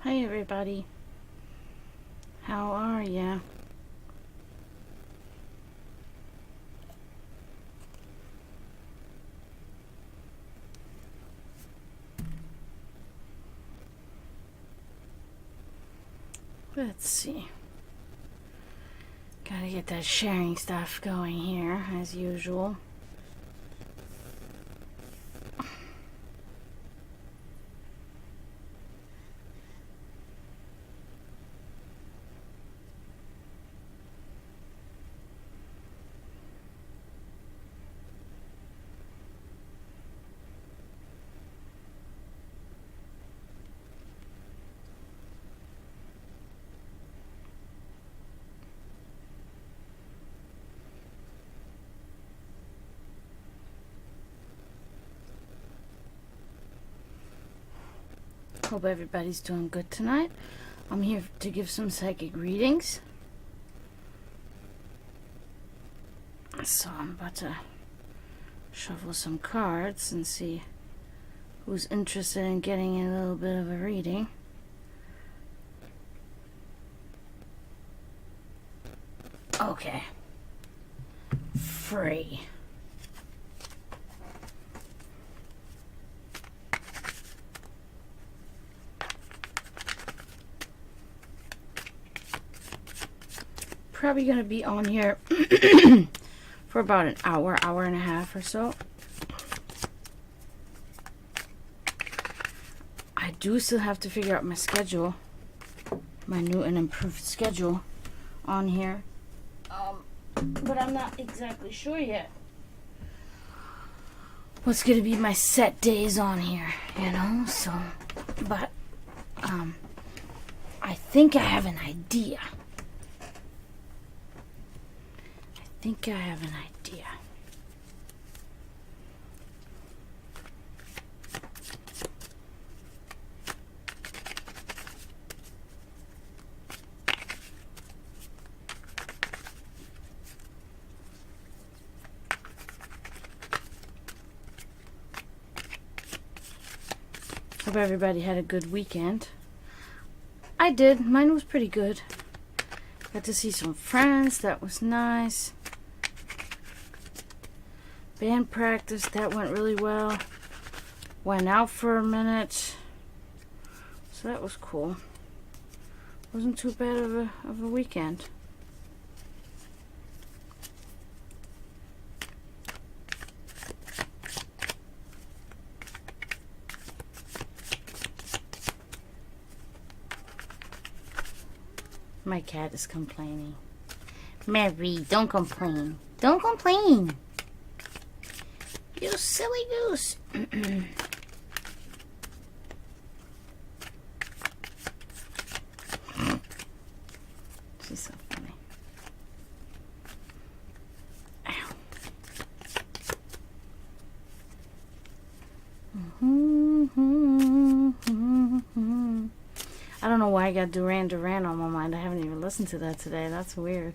Hi everybody. How are ya? Let's see. Gotta get that sharing stuff going here as usual. Hope everybody's doing good tonight. I'm here to give some psychic readings. So I'm about to shuffle some cards and see who's interested in getting a little bit of a reading. Okay. Free. Probably gonna be on here for about an hour and a half or so. I do still have to figure out my schedule, my new and improved schedule on here, but I'm not exactly sure yet what's gonna be my set days on here, you know. So, but I think I have an idea. I think I have an idea. Hope everybody had a good weekend. I did. Mine was pretty good. Got to see some friends. That was nice. Band practice, that went really well. Went out for a minute, so that was cool. Wasn't too bad of a weekend. My cat is complaining. Mary, don't complain. Don't complain. You silly goose. She's so funny. Ow. I don't know why I got Duran Duran on my mind. I haven't even listened to that today. That's weird.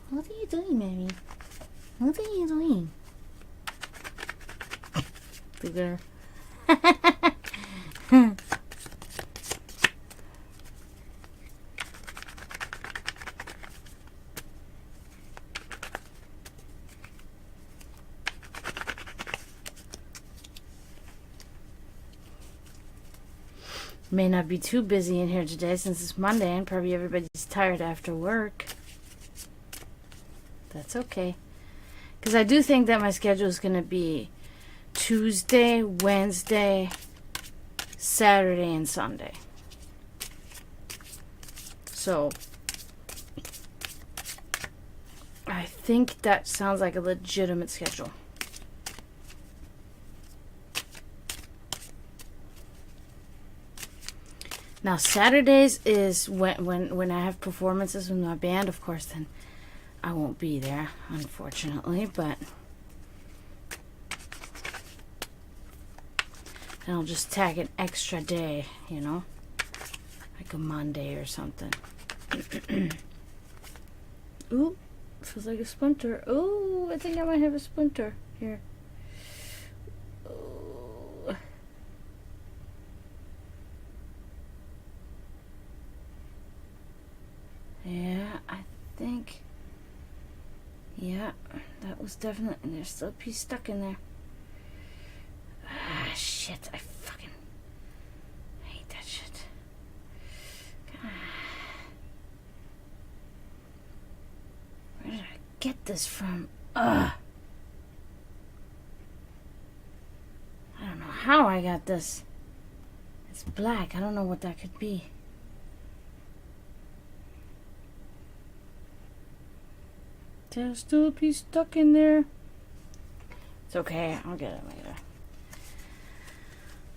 What are you doing, Mary? What are you doing? Look at her. May not be too busy in here today since it's Monday and probably everybody's tired after work. That's okay. Because I do think that my schedule is going to be Tuesday, Wednesday, Saturday, and Sunday. So I think that sounds like a legitimate schedule. Now Saturdays is when I have performances with my band. Of course, then I won't be there, unfortunately. But Then I'll just tag an extra day, you know, like a Monday or something. Ooh, feels like a splinter. Ooh, I think I might have a splinter here. Ooh. Yeah, I think. Yeah, that was definitely. And there's still a piece stuck in there. Ah, shit! I fucking hate that shit. Where did I get this from? Ugh. I don't know how I got this. It's black. I don't know what that could be. There's still a piece stuck in there. It's okay. I'll get it later.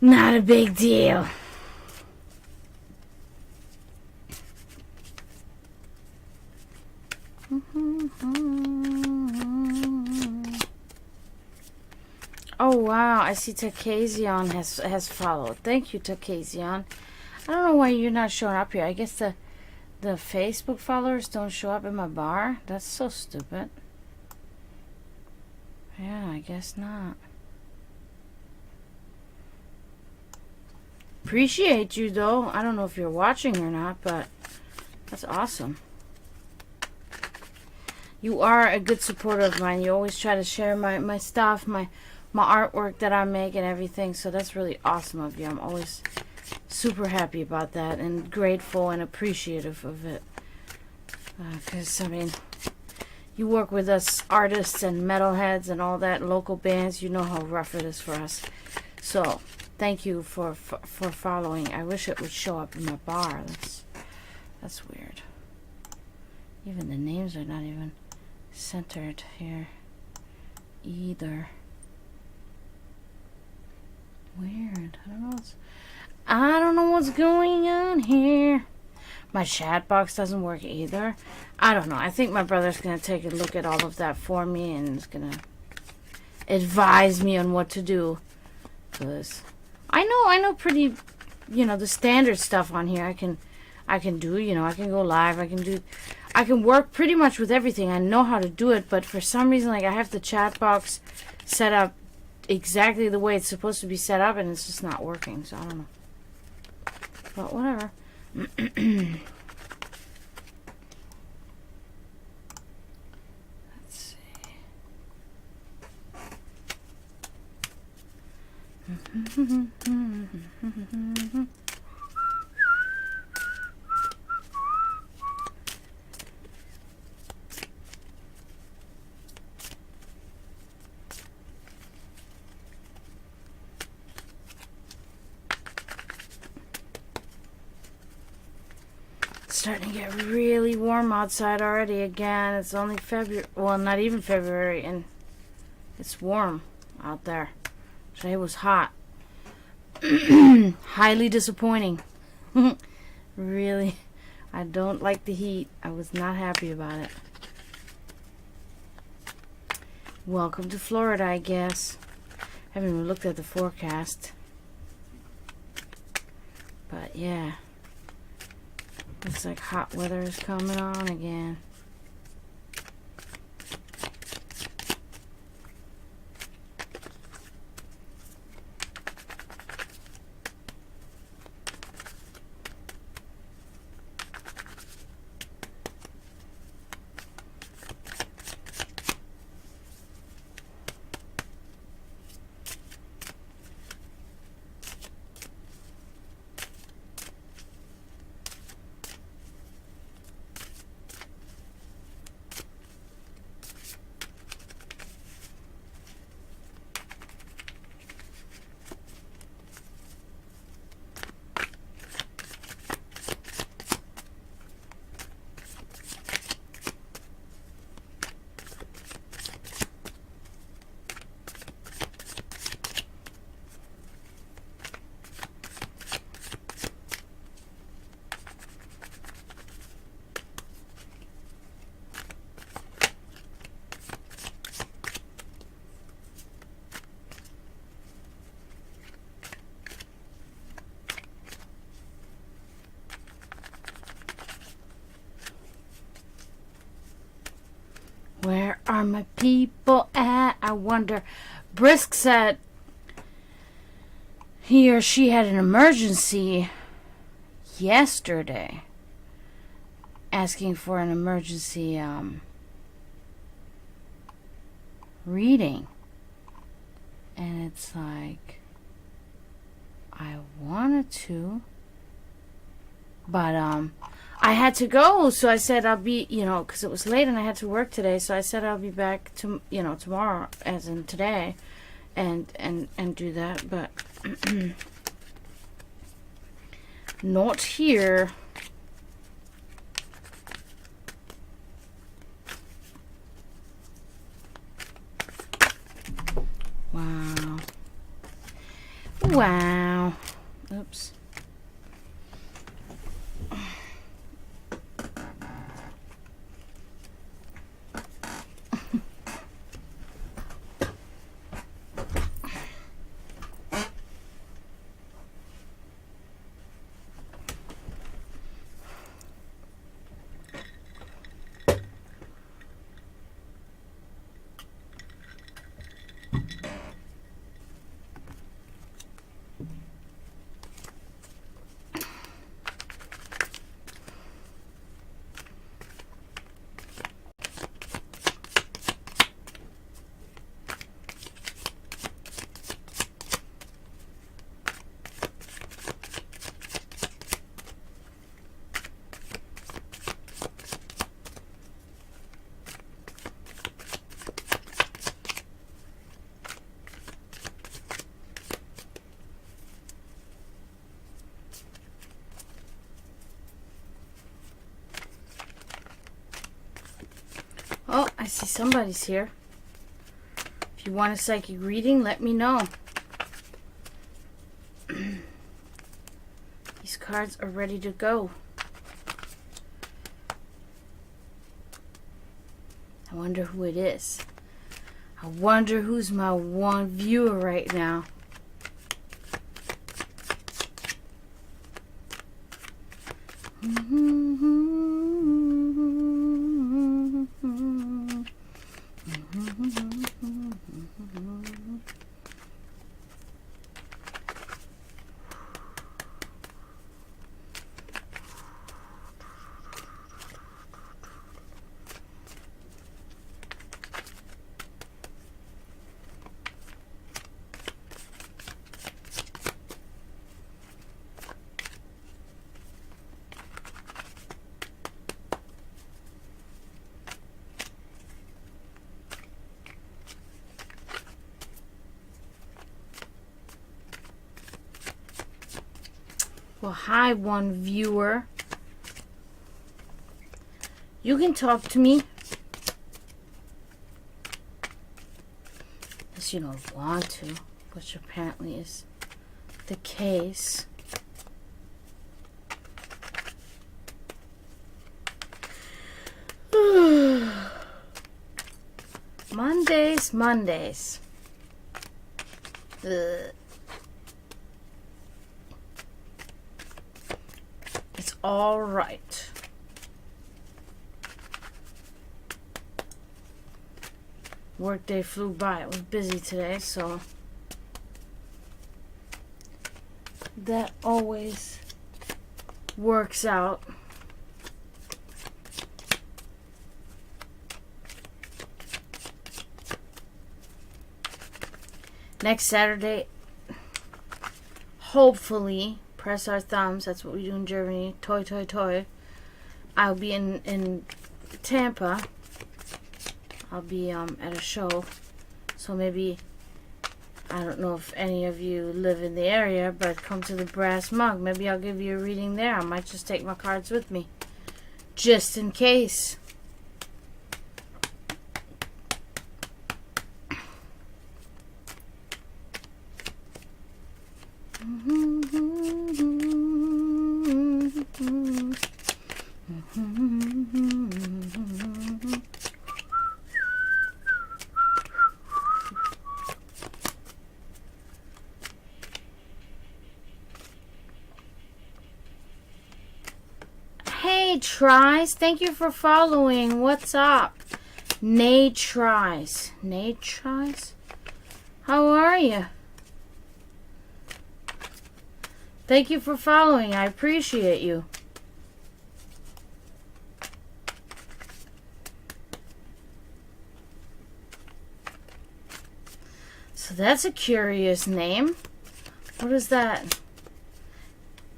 Not a big deal. Oh wow, I see Takazion has followed. Thank you, Takazion. I don't know why you're not showing up here. I guess the Facebook followers don't show up in my bar. That's so stupid. Yeah, I guess not. Appreciate you though. I don't know if you're watching or not, but that's awesome. You are a good supporter of mine. You always try to share my stuff, my artwork that I make and everything. So that's really awesome of you. I'm always super happy about that and grateful and appreciative of it. Because, I mean, you work with us artists and metalheads and all that, local bands. You know how rough it is for us. So, thank you for following. I wish it would show up in my bar. That's weird. Even the names are not even centered here either. Weird. I don't know what's going on here. My chat box doesn't work either. I don't know. I think my brother's going to take a look at all of that for me and is going to advise me on what to do. Because I know pretty, the standard stuff on here I can do. I can go live. I can work pretty much with everything. I know how to do it. But for some reason, like, I have the chat box set up exactly the way it's supposed to be set up, and it's just not working. So I don't know. But whatever. Let's see. Starting to get really warm outside already again. It's only February. Well, not even February, and it's warm out there. Today was hot. Highly disappointing. Really, I don't like the heat. I was not happy about it. Welcome to Florida, I guess. Haven't even looked at the forecast. But yeah. Looks like hot weather is coming on again. my people at? I wonder. Brisk said he or she had an emergency yesterday, asking for an emergency reading. And it's like, I wanted to, but I had to go, so I said I'll be, because it was late and I had to work today, so I said I'll be back to, tomorrow, as in today, and do that, but not here. Wow. Wow. Oops. Oh, I see somebody's here. If you want a psychic reading, let me know. These cards are ready to go. I wonder who it is. I wonder who's my one viewer right now. Well, hi, one viewer. You can talk to me. Unless you don't want to, which apparently is the case. Mondays. Ugh. It's all right. Workday flew by. It was busy today, so that always works out. Next Saturday, hopefully, press our thumbs, that's what we do in Germany, toi. I'll be in Tampa. I'll be at a show, so maybe, I don't know if any of you live in the area, but come to the Brass Mug. Maybe I'll give you a reading there. I might just take my cards with me, just in case. Hey, Tries, thank you for following. What's up? Nay tries. Nay tries? How are you? Thank you for following. I appreciate you. So that's a curious name. What is that?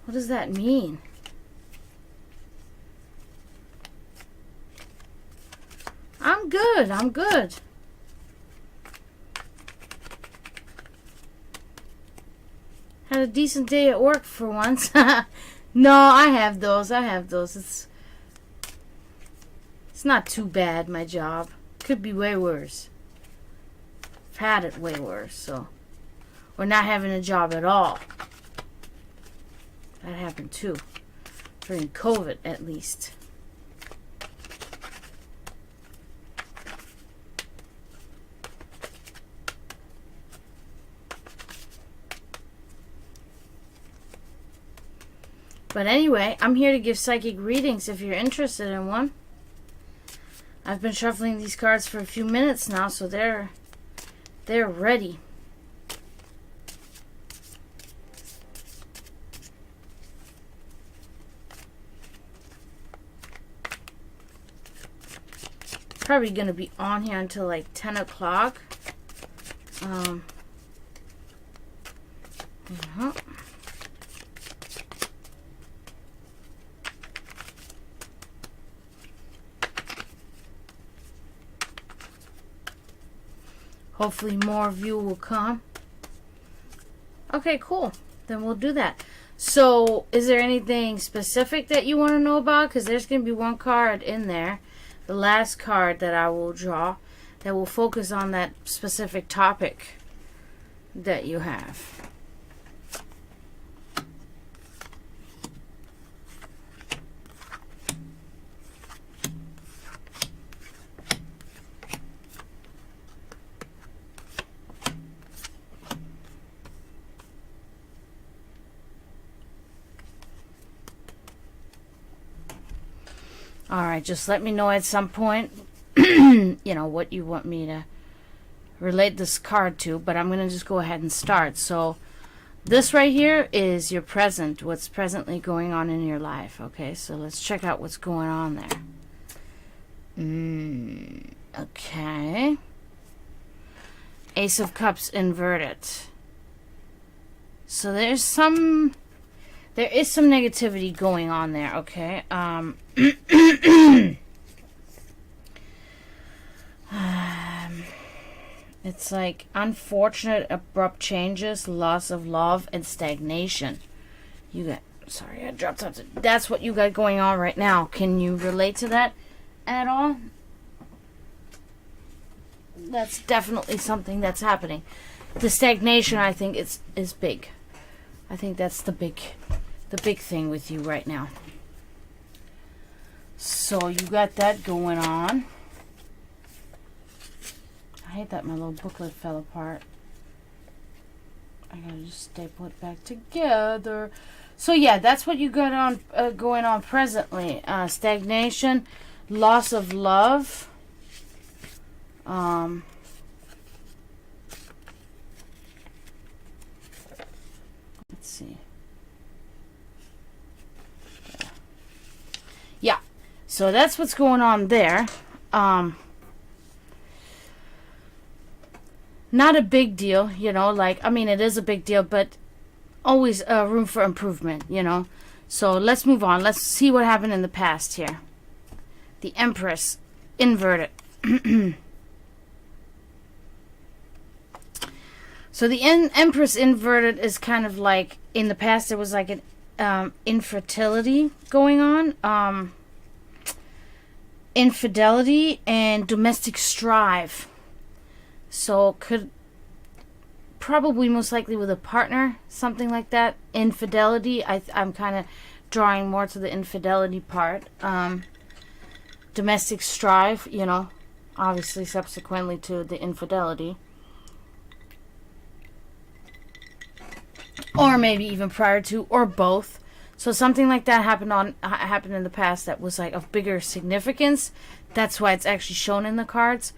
What does that mean? I'm good. I'm good. Had a decent day at work for once. No, I have those. I have those. It's not too bad, my job. Could be way worse. I've had it way worse, so. Or not having a job at all. That happened too. During COVID, at least. But anyway, I'm here to give psychic readings if you're interested in one. I've been shuffling these cards for a few minutes now, so they're ready. Probably going to be on here until like 10 o'clock. Hopefully more of you will come. Okay, cool. Then we'll do that. So, is there anything specific that you want to know about? Because there's going to be one card in there, the last card that I will draw, that will focus on that specific topic that you have. Alright, just let me know at some point, you know, what you want me to relate this card to, but I'm going to just go ahead and start. So, this right here is your present, what's presently going on in your life, okay? So, let's check out what's going on there. Okay. Ace of Cups inverted. So, there is some negativity going on there, okay? It's like unfortunate, abrupt changes, loss of love, and stagnation. Sorry, I dropped something. That's what you got going on right now. Can you relate to that at all? That's definitely something that's happening. The stagnation, I think, is big. I think that's the big thing with you right now. So you got that going on. I hate that my little booklet fell apart. I gotta just staple it back together. So yeah, that's what you got on going on presently. Stagnation, loss of love. Let's see. Yeah, so that's what's going on there. Not a big deal, you know, like, I mean, it is a big deal, but always room for improvement, you know. So let's move on. Let's see what happened in the past here. The Empress inverted. So the Empress inverted is kind of like, in the past there was like an infertility going on. Infidelity and domestic strife. So could probably most likely with a partner, something like that. Infidelity, I'm kind of drawing more to the infidelity part. Domestic strife, you know, obviously subsequently to the infidelity. Or maybe even prior to, or both. So something like that happened in the past that was like of bigger significance. That's why it's actually shown in the cards.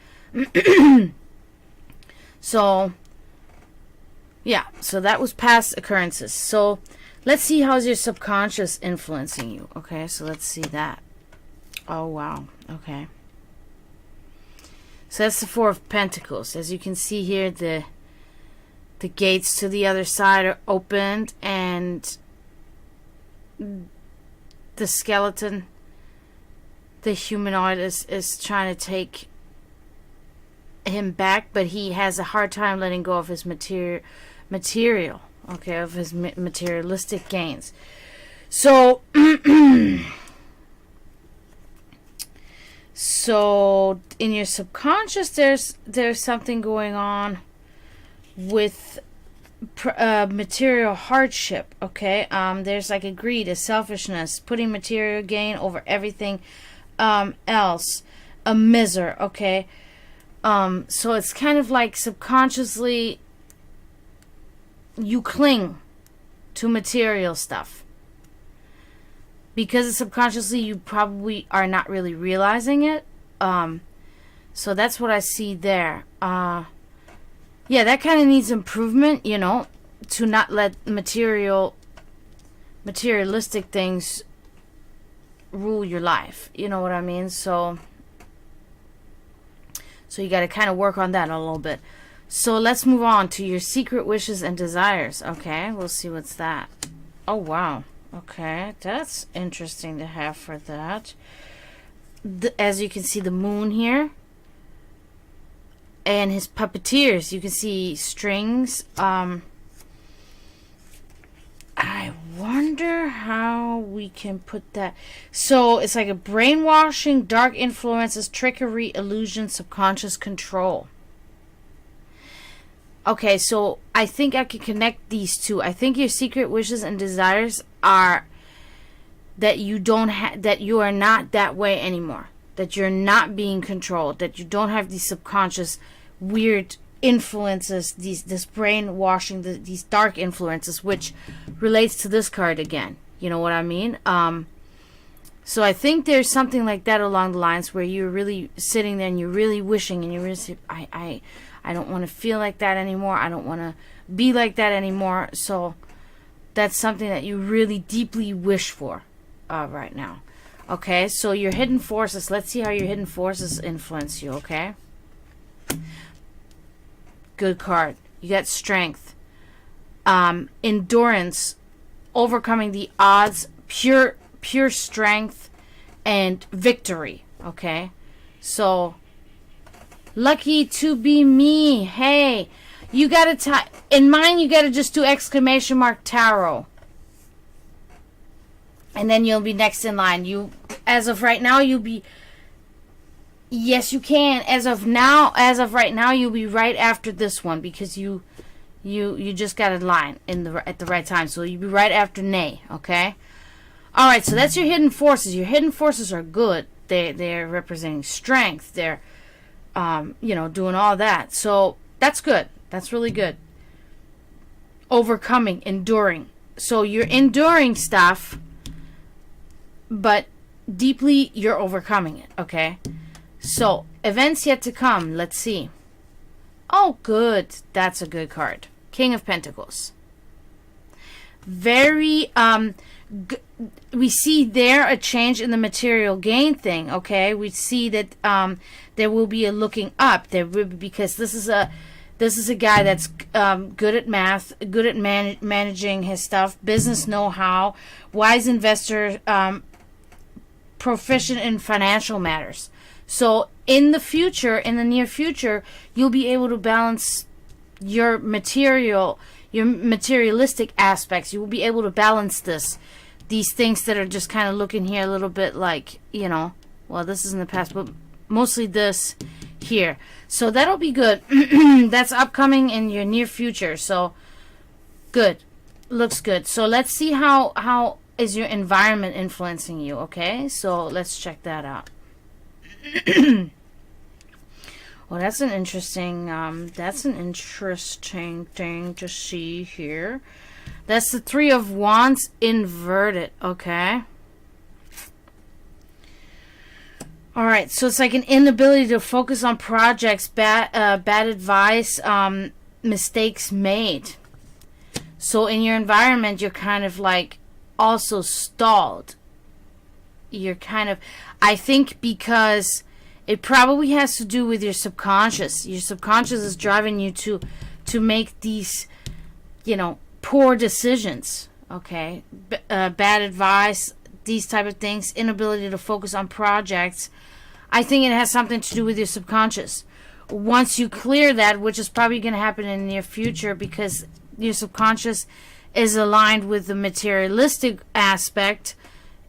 So yeah, so that was past occurrences. So let's see how's your subconscious influencing you. Okay, so let's see that. Oh wow. Okay. So that's the Four of Pentacles. As you can see here, the gates to the other side are opened, and the skeleton, the humanoid, is trying to take him back, but he has a hard time letting go of his material, okay, of his materialistic gains. So so in your subconscious, there's something going on with material hardship, okay? There's like a greed, a selfishness, putting material gain over everything else, a miser, okay? So it's kind of like subconsciously you cling to material stuff. Because subconsciously you probably are not really realizing it. So that's what I see there. Yeah, that kind of needs improvement, you know, to not let materialistic things rule your life. You know what I mean? So you got to kind of work on that a little bit. So let's move on to your secret wishes and desires. Okay, we'll see what's that. Oh, wow. Okay, that's interesting to have for that. As you can see, the moon here. And his puppeteers. You can see strings. I wonder how we can put that. So it's like a brainwashing, dark influences, trickery, illusion, subconscious control. Okay, so I think I can connect these two. I think your secret wishes and desires are that you don't that you are not that way anymore. That you're not being controlled. That you don't have these subconscious weird influences, this brainwashing, these dark influences, which relates to this card again. You know what I mean? So I think there's something like that along the lines where you're really sitting there and you're really wishing and you're really, I don't want to feel like that anymore. I don't want to be like that anymore. So that's something that you really deeply wish for right now. Okay, so your hidden forces. Let's see how your hidden forces influence you, okay? Good card. You got strength. Endurance. Overcoming the odds. Pure strength. And victory, okay? So lucky to be me. Hey, you gotta in mine you gotta just do exclamation mark tarot, and then you'll be next in line. You, as of right now, you'll be, yes you can, as of right now you'll be right after this one, because you just got a line at the right time, so you'll be right after Nay, okay? Alright, so that's your hidden forces. Your hidden forces are good. They're representing strength. They're doing all that. So that's good. That's really good. Overcoming, enduring. So you're enduring stuff, but deeply you're overcoming it, okay? So events yet to come. Let's see. Oh, good. That's a good card. King of Pentacles. Very we see there a change in the material gain thing, okay? We see that there will be a looking up. There will be, because this is a guy that's good at math, good at managing his stuff, business know-how, wise investor, proficient in financial matters. So in the future, in the near future, you'll be able to balance your materialistic aspects. You will be able to balance these things that are just kind of looking here a little bit like, well, this is in the past, but mostly this here. So that'll be good. That's upcoming in your near future. So good. Looks good. So let's see how is your environment influencing you, okay? So let's check that out. Well, that's an interesting thing to see here. That's the Three of Wands inverted, okay? All right, so it's like an inability to focus on projects, bad advice, mistakes made. So in your environment, you're kind of like also stalled. You're kind of, I think, because it probably has to do with your subconscious. Your subconscious is driving you to make these, poor decisions, okay? Bad advice, these type of things, inability to focus on projects. I think it has something to do with your subconscious. Once you clear that, which is probably going to happen in the near future because your subconscious is aligned with the materialistic aspect,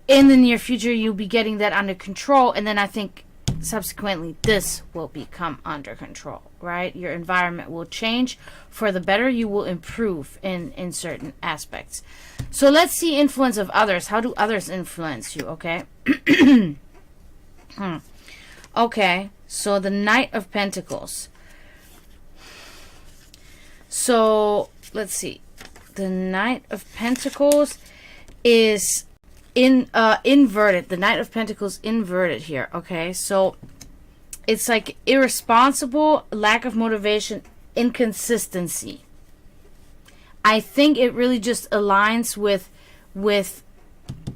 in the near future you'll be getting that under control, and then I think subsequently this will become under control, right? Your environment will change for the better. You will improve in certain aspects. So let's see influence of others. How do others influence you, okay? Okay, so the Knight of Pentacles. So let's see. The Knight of Pentacles is inverted. The Knight of Pentacles inverted here, okay? So it's like irresponsible, lack of motivation, inconsistency. I think it really just aligns with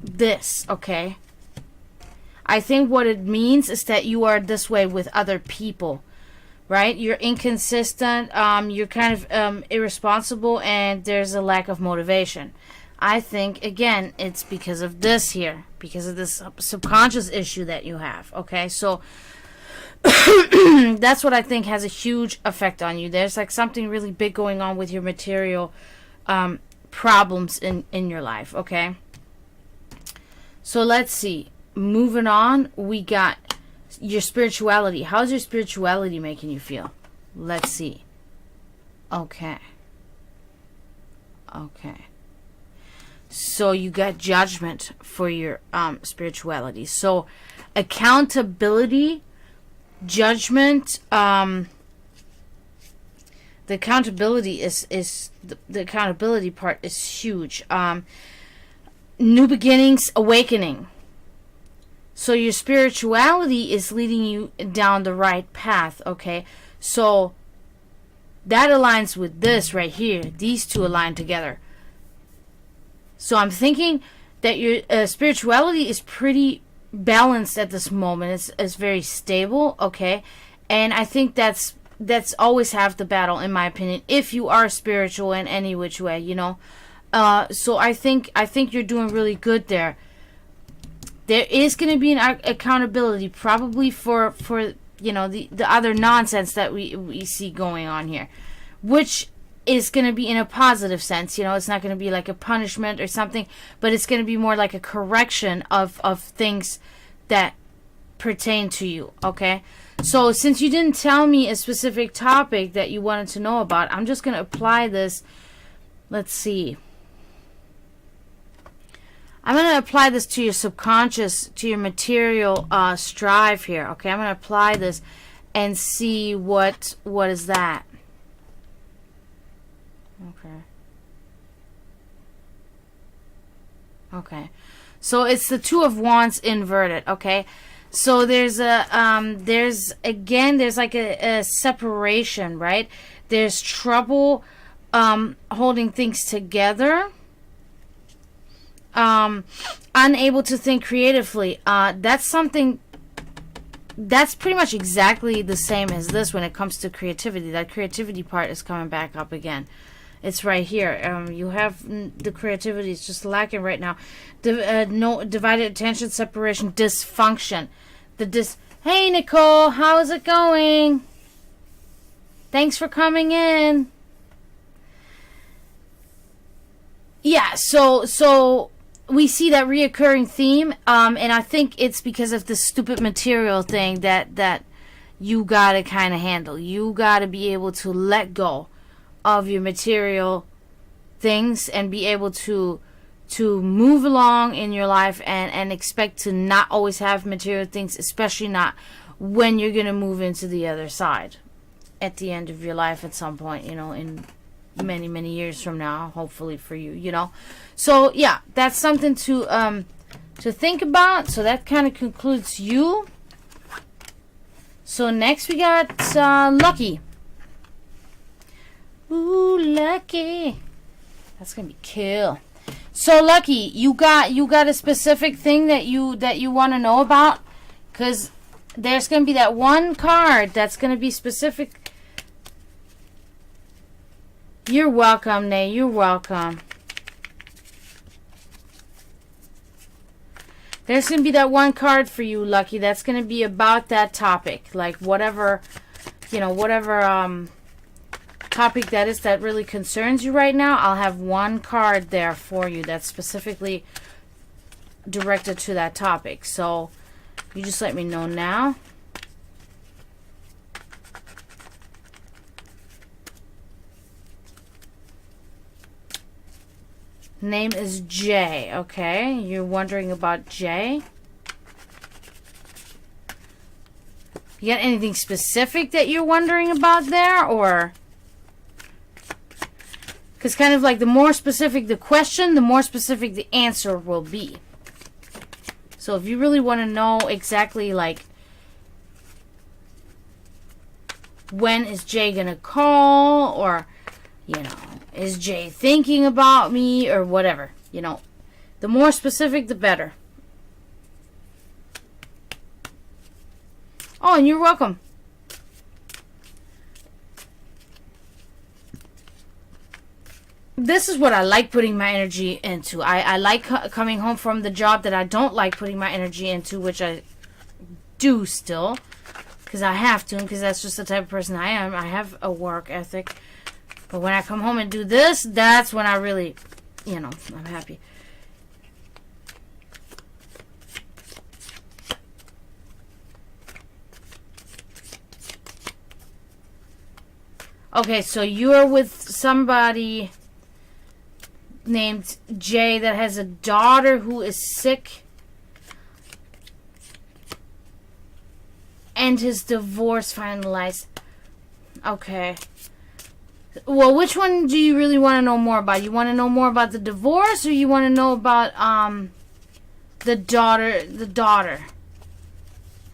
this, okay? I think what it means is that you are this way with other people, right? You're inconsistent, you're kind of irresponsible, and there's a lack of motivation. I think, again, it's because of this here, because of this subconscious issue that you have, okay? So that's what I think has a huge effect on you. There's like something really big going on with your material problems in your life, okay? So let's see. Moving on, we got your spirituality. How's your spirituality making you feel? Let's see. Okay. Okay. So you got judgment for your spirituality. So accountability, judgment, the accountability is the accountability part is huge. New beginnings, awakening. So your spirituality is leading you down the right path, okay? So that aligns with this right here. These two align together. So I'm thinking that your spirituality is pretty balanced at this moment. It's very stable, okay? And I think that's always half the battle, in my opinion, if you are spiritual in any which way, So I think you're doing really good there. There is going to be an accountability, probably for the other nonsense that we see going on here, which is going to be in a positive sense. It's not going to be like a punishment or something, but it's going to be more like a correction of things that pertain to you, okay? So since you didn't tell me a specific topic that you wanted to know about, I'm just going to apply this. Let's see. I'm going to apply this to your subconscious, to your material strive here, okay? I'm going to apply this and see what is that. Okay. Okay. So it's the Two of Wands inverted, okay? So there's like a separation, right? There's trouble holding things together. Unable to think creatively. That's something that's pretty much exactly the same as this when it comes to creativity. That creativity part is coming back up again. It's right here. You have the creativity is just lacking right now. No divided attention, separation, dysfunction. Hey Nicole, how's it going? Thanks for coming in. Yeah, so we see that reoccurring theme, and I think it's because of the stupid material thing that you gotta kind of handle. You gotta be able to let go of your material things and be able to move along in your life and expect to not always have material things, especially not when you're going to move into the other side at the end of your life at some point, you know, in many, many years from now, hopefully for you, you know. So, yeah, that's something to think about. So that kind of concludes you. So next we got Lucky. Ooh, Lucky. That's going to be cool. So Lucky, you got a specific thing that you want to know about? Because there's going to be that one card that's going to be specific. You're welcome, Nay. You're welcome. There's going to be that one card for you, Lucky, that's going to be about that topic. Like whatever, you know, whatever topic that is that really concerns you right now, I'll have one card there for you that's specifically directed to that topic. So you just let me know now. Name is Jay. Okay, you're wondering about Jay. You got anything specific that you're wondering about there, or? Because kind of like the more specific the question, the more specific the answer will be. So if you really want to know exactly like when is Jay gonna call, or you know, is Jay thinking about me, or whatever, you know, the more specific the better. Oh, and you're welcome. This is what I like putting my energy into. I like coming home from the job that I don't like putting my energy into, which I do still, because I have to, because that's just the type of person I am. I have a work ethic. But when I come home and do this, that's when I really, you know, I'm happy. Okay, so you're with somebody named Jay that has a daughter who is sick, and his divorce finalized. Okay. Well, which one do you really want to know more about? You want to know more about the divorce, or you want to know about the daughter?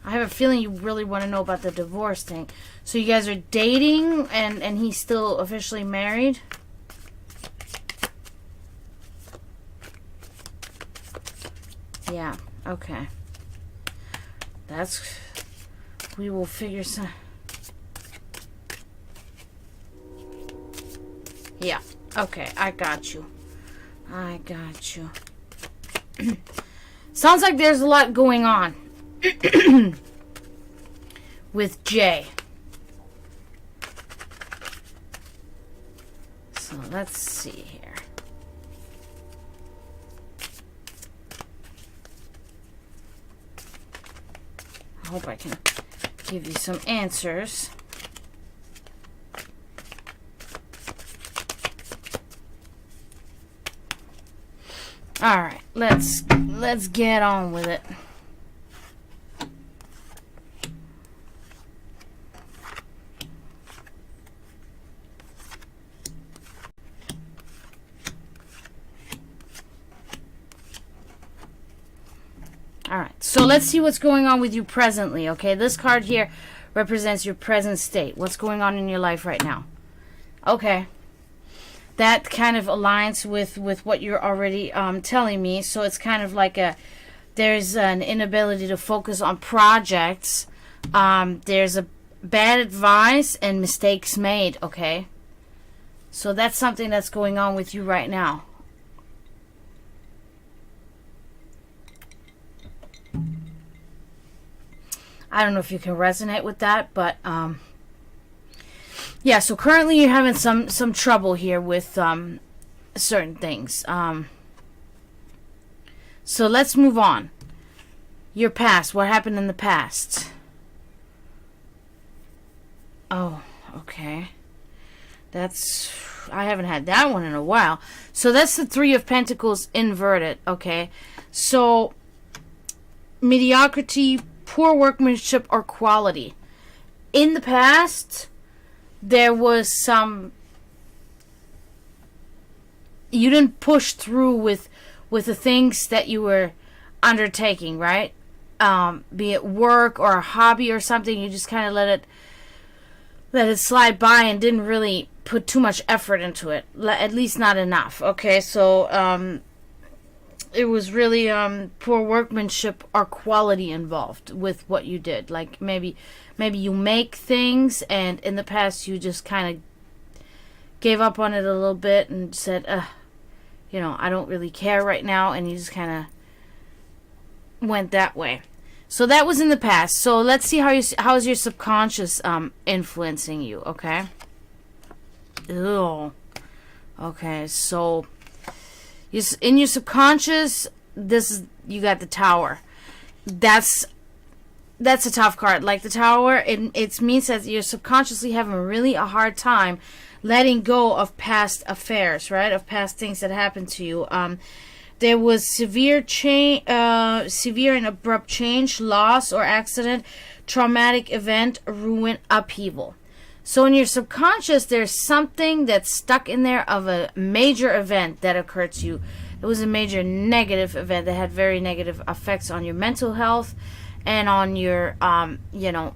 I have a feeling you really want to know about the divorce thing. So you guys are dating, and he's still officially married? Yeah, okay. We will figure some... Yeah, okay, I got you. Sounds like there's a lot going on with Jay. So let's see here. I hope I can give you some answers. All right, let's get on with it. All right, so let's see what's going on with you presently, okay? This card here represents your present state. What's going on in your life right now? Okay. That kind of aligns with what you're already telling me. So it's kind of like there's an inability to focus on projects. There's a bad advice and mistakes made, okay? So that's something that's going on with you right now. I don't know if you can resonate with that, but yeah, so currently you're having some trouble here with certain things. So let's move on. Your past. What happened in the past? Oh, okay. I haven't had that one in a while. So that's the Three of Pentacles inverted, okay? So mediocrity, poor workmanship or quality. In the past, there was some, you didn't push through with the things that you were undertaking, right? Be it work or a hobby or something, you just kind of let it slide by and didn't really put too much effort into it, at least not enough. Okay, so it was really poor workmanship or quality involved with what you did. Like maybe you make things, and in the past you just kind of gave up on it a little bit and said, I don't really care right now, and you just kind of went that way. So that was in the past. So let's see how's your subconscious influencing you. Okay. Ew. Okay. So in your subconscious, you got the Tower. That's a tough card. Like the Tower, it means that you're subconsciously having really a hard time letting go of past affairs, right? Of past things that happened to you. There was severe and abrupt change, loss or accident, traumatic event, ruin, upheaval. So in your subconscious, there's something that's stuck in there of a major event that occurred to you. It was a major negative event that had very negative effects on your mental health and on your,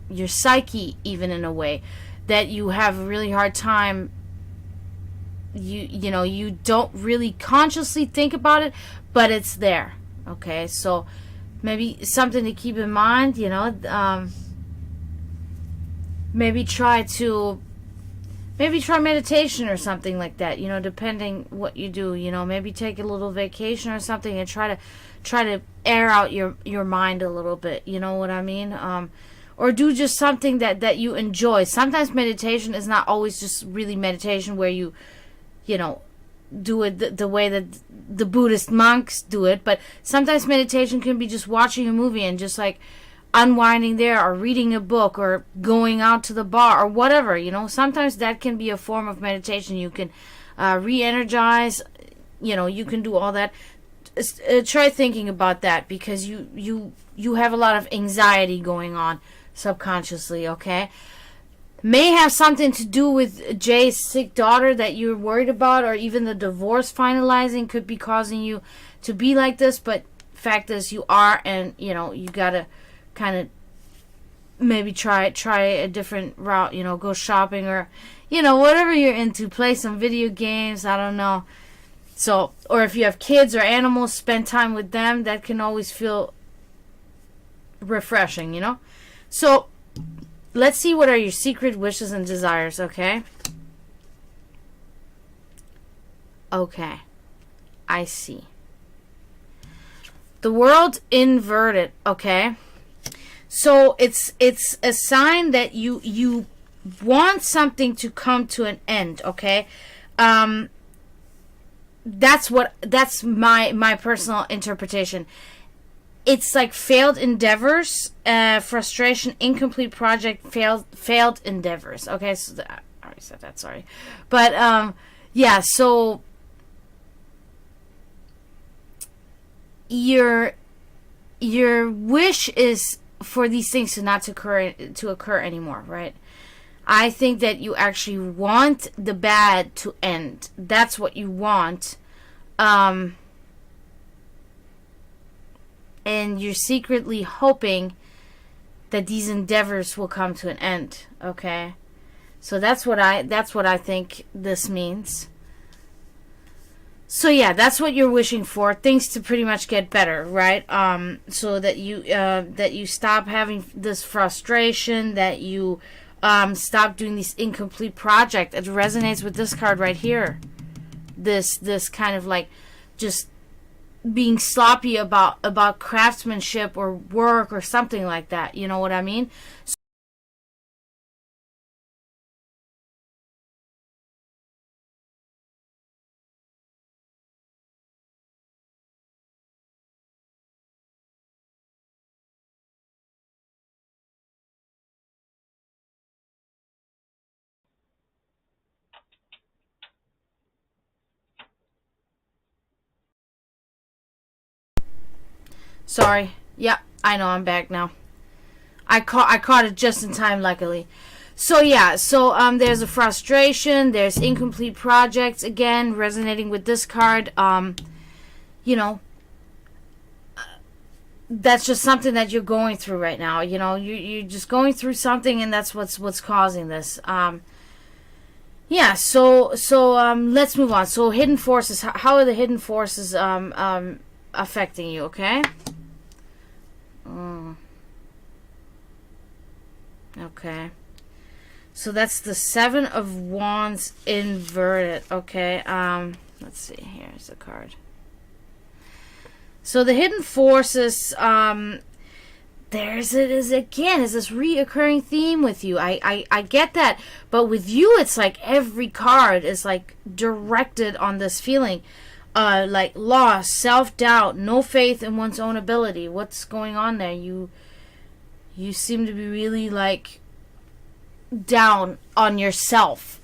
your psyche, even in a way that you have a really hard time. You don't really consciously think about it, but it's there. Okay, so maybe something to keep in mind. Maybe try meditation or something like that. Depending what you do. Maybe take a little vacation or something and try to air out your mind a little bit. You know what I mean? Or do just something that you enjoy. Sometimes meditation is not always just really meditation where you do it the way that the Buddhist monks do it, but sometimes meditation can be just watching a movie and just like unwinding there, or reading a book, or going out to the bar, or whatever. Sometimes that can be a form of meditation. You can re-energize. You can do all that. Try thinking about that, because you have a lot of anxiety going on subconsciously. Okay. May have something to do with Jay's sick daughter that you're worried about, or even the divorce finalizing could be causing you to be like this. But fact is, you are, and you gotta kind of maybe try a different route. Go shopping, or whatever you're into. Play some video games. I don't know. So, or if you have kids or animals, spend time with them. That can always feel refreshing. So. Let's see what are your secret wishes and desires, okay? Okay. I see. The world inverted, okay? So it's a sign that you want something to come to an end, okay? That's my personal interpretation. It's like failed endeavors, frustration, incomplete project, failed endeavors. Okay, so I already said that. Sorry, but yeah. So your wish is for these things to occur anymore, right? I think that you actually want the bad to end. That's what you want. And you're secretly hoping that these endeavors will come to an end. Okay, so that's what I think this means. So yeah, that's what you're wishing for. Things to pretty much get better, right? So that you stop having this frustration, that you stop doing these incomplete projects. It resonates with this card right here. This kind of like just being sloppy about craftsmanship or work or something like that. You know what I mean? Sorry. Yeah, I know I'm back now. I caught it just in time, luckily. So yeah, so there's a frustration, there's incomplete projects, again resonating with this card. You know, that's just something that you're going through right now. You know, you're just going through something, and that's what's causing this. Yeah, so let's move on. So hidden forces, how are the hidden forces affecting you, okay? Okay. So that's the Seven of Wands inverted, okay? Let's see, here's the card. So the hidden forces, there's it is again, is this reoccurring theme with you. I get that, but with you it's like every card is like directed on this feeling. Like loss, self-doubt, no faith in one's own ability. What's going on there? You seem to be really like down on yourself.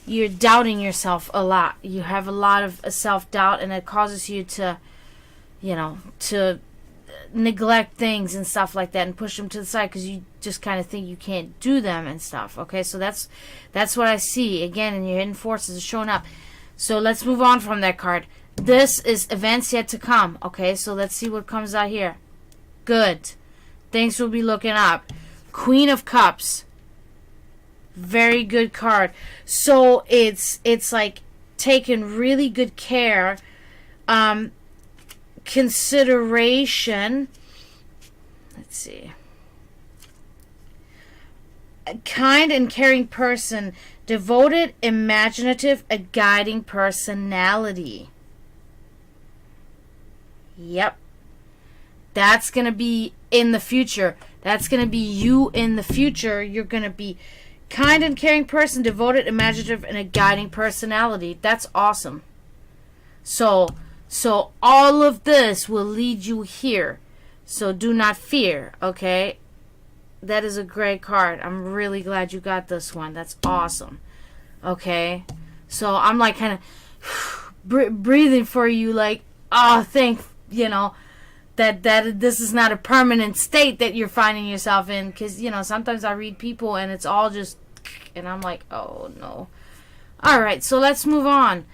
You're doubting yourself a lot. You have a lot of self-doubt, and it causes you to, you know, to neglect things and stuff like that and push them to the side because you just kind of think you can't do them and stuff. Okay, so that's what I see again, and your hidden forces are showing up. So let's move on from that card. This is events yet to come. Okay, so let's see what comes out here. Good, things will be looking up. Queen of Cups, very good card. So it's like taking really good care, consideration. Let's see. A kind and caring person, devoted, imaginative, a guiding personality. Yep. That's going to be in the future. That's going to be you in the future. You're going to be kind and caring person, devoted, imaginative, and a guiding personality. That's awesome. So all of this will lead you here. So do not fear, okay? That is a great card. I'm really glad you got this one. That's awesome. Okay? So I'm like kind of breathing for you, like, oh, thank, you know, that this is not a permanent state that you're finding yourself in. Because, you know, sometimes I read people and it's all just, and I'm like, oh, no. All right, so let's move on.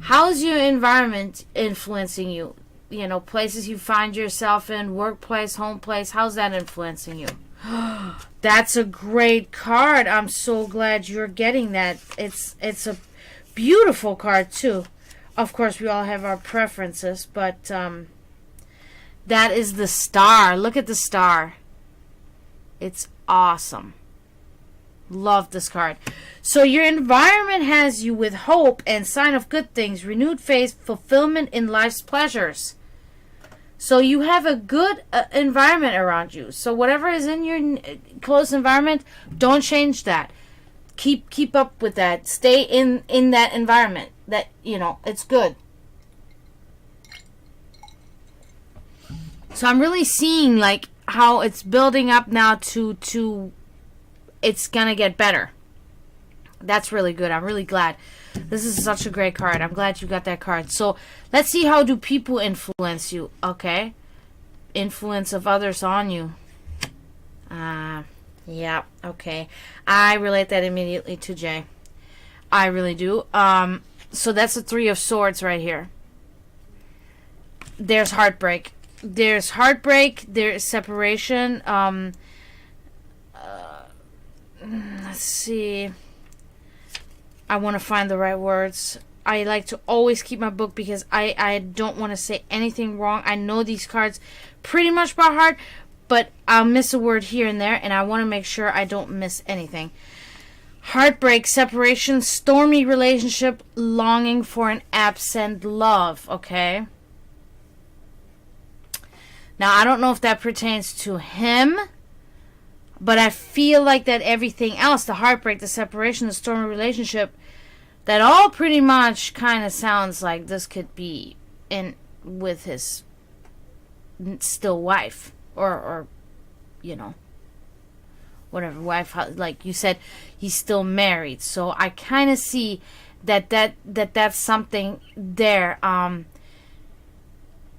How's your environment influencing you? You know, places you find yourself in, workplace, home place, how's that influencing you? That's a great card. I'm so glad you're getting that. It's a beautiful card, too. Of course, we all have our preferences, but that is the Star. Look at the Star. It's awesome. Love this card. So your environment has you with hope and sign of good things, renewed faith, fulfillment in life's pleasures. So you have a good environment around you. So whatever is in your close environment, don't change that. Keep up with that. Stay in that environment. That, you know, it's good. So I'm really seeing like how it's building up now to it's gonna get better. That's really good. I'm really glad. This is such a great card. I'm glad you got that card. So let's see, how do people influence you? Okay. Influence of others on you. Yeah, okay. I relate that immediately to Jay. I really do. So that's the Three of Swords right here. There's heartbreak. There's heartbreak. There's separation. Let's see. I want to find the right words. I like to always keep my book because I don't want to say anything wrong. I know these cards pretty much by heart, but I'll miss a word here and there, and I want to make sure I don't miss anything. Heartbreak, separation, stormy relationship, longing for an absent love, okay? Now, I don't know if that pertains to him, but I feel like that everything else, the heartbreak, the separation, the stormy relationship, that all pretty much kind of sounds like this could be in with his still wife, or you know, whatever wife. Like you said, he's still married, so I kind of see that's something there.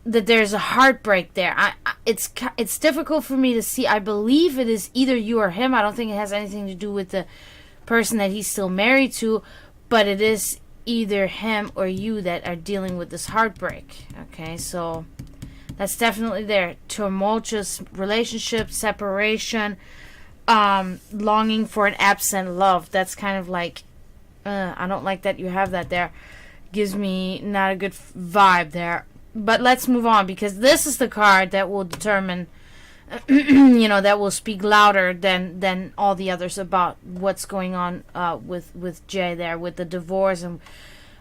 that there's a heartbreak there. It's difficult for me to see. I believe it is either you or him. I don't think it has anything to do with the person that he's still married to, but it is either him or you that are dealing with this heartbreak. Okay, so that's definitely there. Tumultuous relationship, separation, longing for an absent love. That's kind of like, I don't like that you have that there. Gives me not a good vibe there. But let's move on, because this is the card that will determine, that will speak louder than all the others about what's going on with Jay there, with the divorce and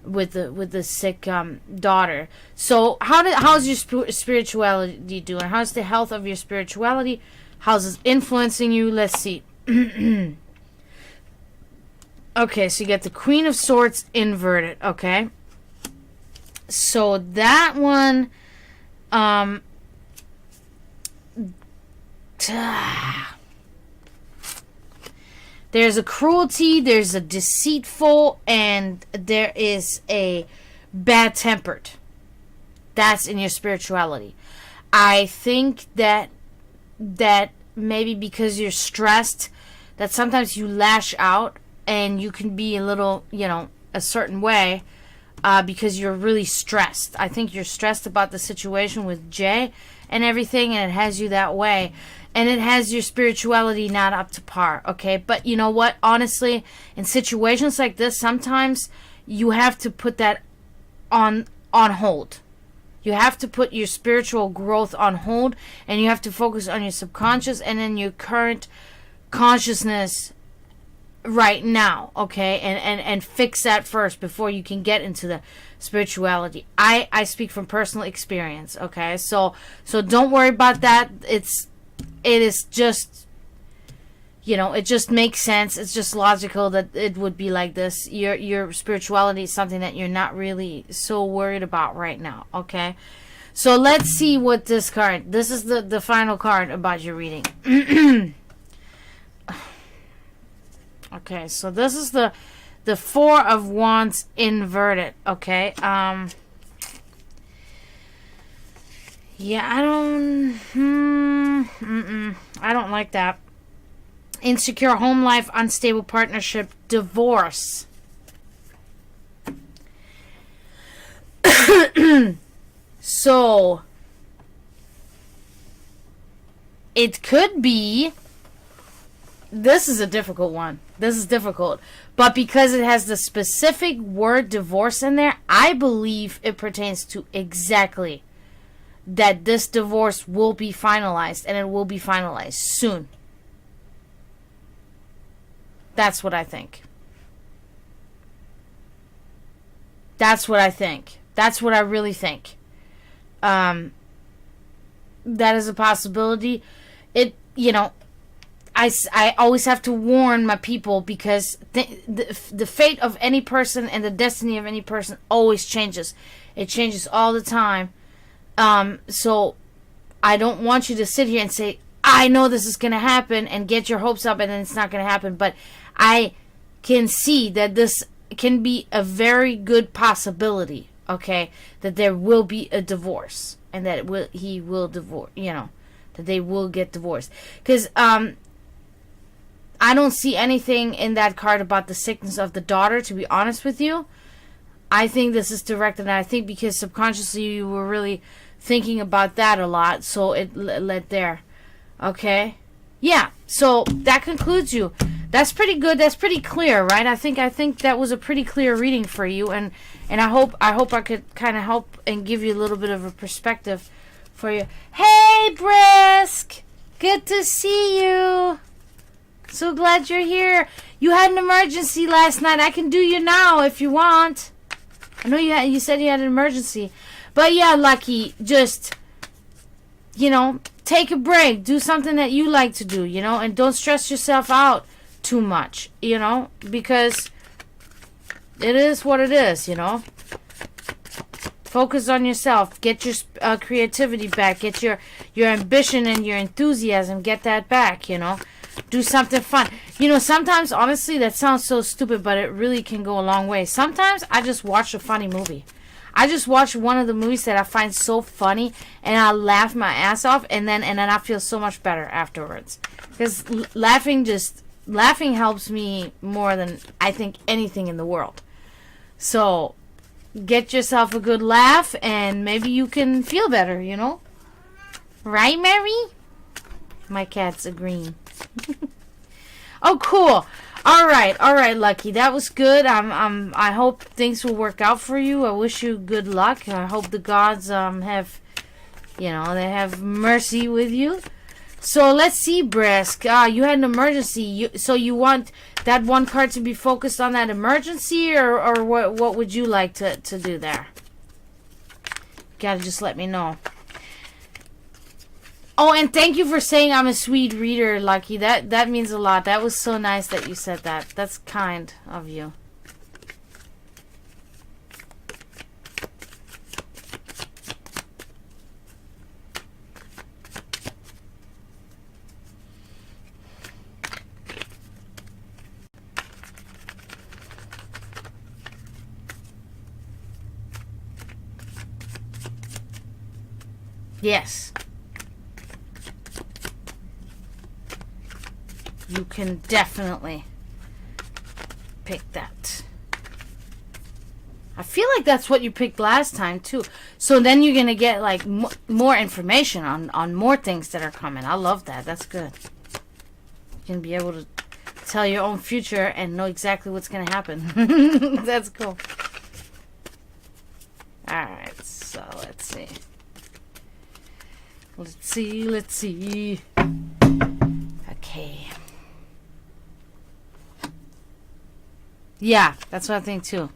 with the sick daughter. So how's your spirituality doing? How's the health of your spirituality? How's it influencing you? Let's see. Okay, so you get the Queen of Swords inverted. Okay. So that one, there's a cruelty, there's a deceitful, and there is a bad-tempered. That's in your spirituality. I think that maybe because you're stressed, that sometimes you lash out and you can be a little, a certain way. Because you're really stressed. I think you're stressed about the situation with Jay and everything, and it has you that way. And it has your spirituality not up to par, okay? But you know what? Honestly, in situations like this, sometimes you have to put that on hold. You have to put your spiritual growth on hold, and you have to focus on your subconscious and then your current consciousness right now, okay, and fix that first before you can get into the spirituality. I speak from personal experience, okay, so don't worry about that. It is just, it just makes sense. It's just logical that it would be like this. Your spirituality is something that you're not really so worried about right now, okay. So let's see what this card. This is the final card about your reading. Okay, so this is the Four of Wands inverted, okay? Yeah, I don't like that. Insecure home life, unstable partnership, divorce. So, it could be... This is a difficult one. This is difficult. But because it has the specific word divorce in there, I believe it pertains to exactly that this divorce will be finalized, and it will be finalized soon. That's what I think. That's what I think. That's what I really think. That is a possibility. I always have to warn my people, because the fate of any person and the destiny of any person always changes. It changes all the time. So I don't want you to sit here and say, I know this is going to happen, and get your hopes up, and then it's not going to happen. But I can see that this can be a very good possibility, okay, that there will be a divorce, and that he will divorce, that they will get divorced. Because, I don't see anything in that card about the sickness of the daughter, to be honest with you. I think this is directed, and I think because subconsciously you were really thinking about that a lot, so it led there. Okay? Yeah, so that concludes you. That's pretty good. That's pretty clear, right? I think that was a pretty clear reading for you, and I hope I could kind of help and give you a little bit of a perspective for you. Hey, Brisk! Good to see you. So glad you're here. You had an emergency last night. I can do you now if you want. I know you said you had an emergency. But yeah, Lucky, just, take a break. Do something that you like to do, and don't stress yourself out too much, because it is what it is, Focus on yourself. Get your creativity back. Get your ambition and your enthusiasm. Get that back, Do something fun. Sometimes, honestly, that sounds so stupid, but it really can go a long way. Sometimes I just watch a funny movie. I just watched one of the movies that I find so funny, and I laugh my ass off, and then I feel so much better afterwards. Because laughing helps me more than I think anything in the world. So get yourself a good laugh, and maybe you can feel better. You know, right, Mary? My cat's agreeing. Oh, cool. All right, Lucky. That was good. I hope things will work out for you. I wish you good luck. I hope the gods have, they have mercy with you. So let's see, Brisk. You had an emergency. So you want that one card to be focused on that emergency, or what would you like to do there? Gotta just let me know. Oh, and thank you for saying I'm a sweet reader, Lucky. That means a lot. That was so nice that you said that. That's kind of you. Yes. You can definitely pick that. I feel like that's what you picked last time too. So then you're gonna get like more information on more things that are coming. I love that. That's good. You can be able to tell your own future and know exactly what's gonna happen. That's cool. Alright, so let's see. Let's see. Okay. Yeah, that's what I think too.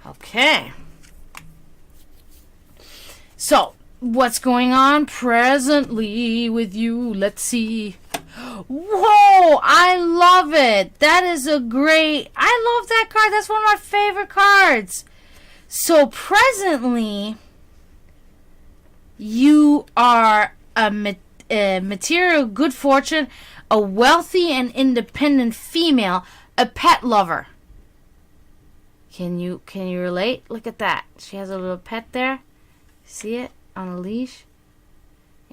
Okay. So, what's going on presently with you? Let's see. Whoa! I love it. That is a great... I love that card. That's one of my favorite cards. So, presently, you are a material good fortune, a wealthy and independent female, a pet lover. Can you relate? Look at that. She has a little pet there. See it on a leash?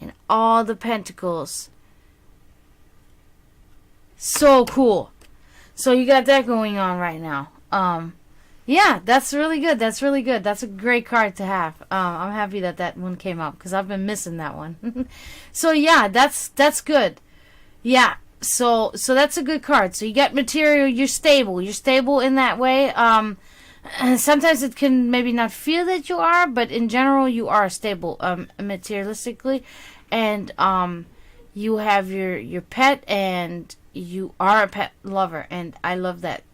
And all the pentacles. So cool. So you got that going on right now. Yeah, that's really good. That's really good. That's a great card to have. I'm happy that one came up because I've been missing that one. So yeah, that's good. Yeah. So that's a good card. So you got material. You're stable. You're stable in that way. Sometimes it can maybe not feel that you are, but in general you are stable materialistically, and you have your pet, and you are a pet lover, and I love that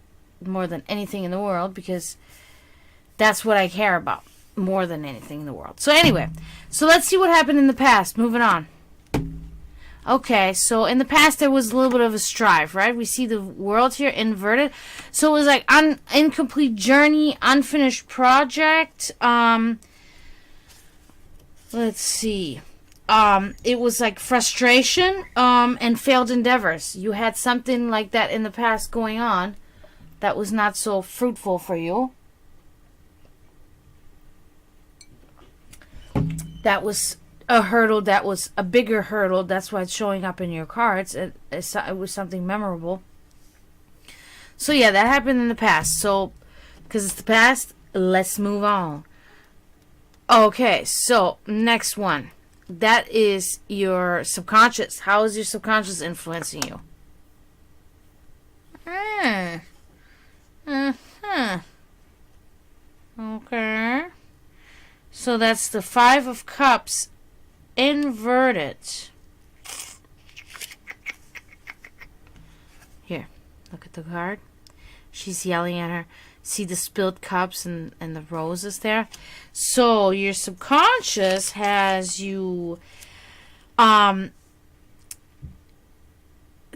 more than anything in the world because that's what I care about more than anything in the world. So anyway, so let's see what happened in the past. Moving on. Okay, so in the past there was a little bit of a strife, right? We see the world here inverted. So it was like incomplete journey, unfinished project. Let's see. It was like frustration and failed endeavors. You had something like that in the past going on that was not so fruitful for you. That was a hurdle, that was a bigger hurdle. That's why it's showing up in your cards. It was something memorable. So yeah, that happened in the past. So, because it's the past, let's move on. Okay, so next one. That is your subconscious. How is your subconscious influencing you? Okay. So that's the Five of Cups inverted. Here, look at the card. She's yelling at her. See the spilled cups and the roses there? So your subconscious has you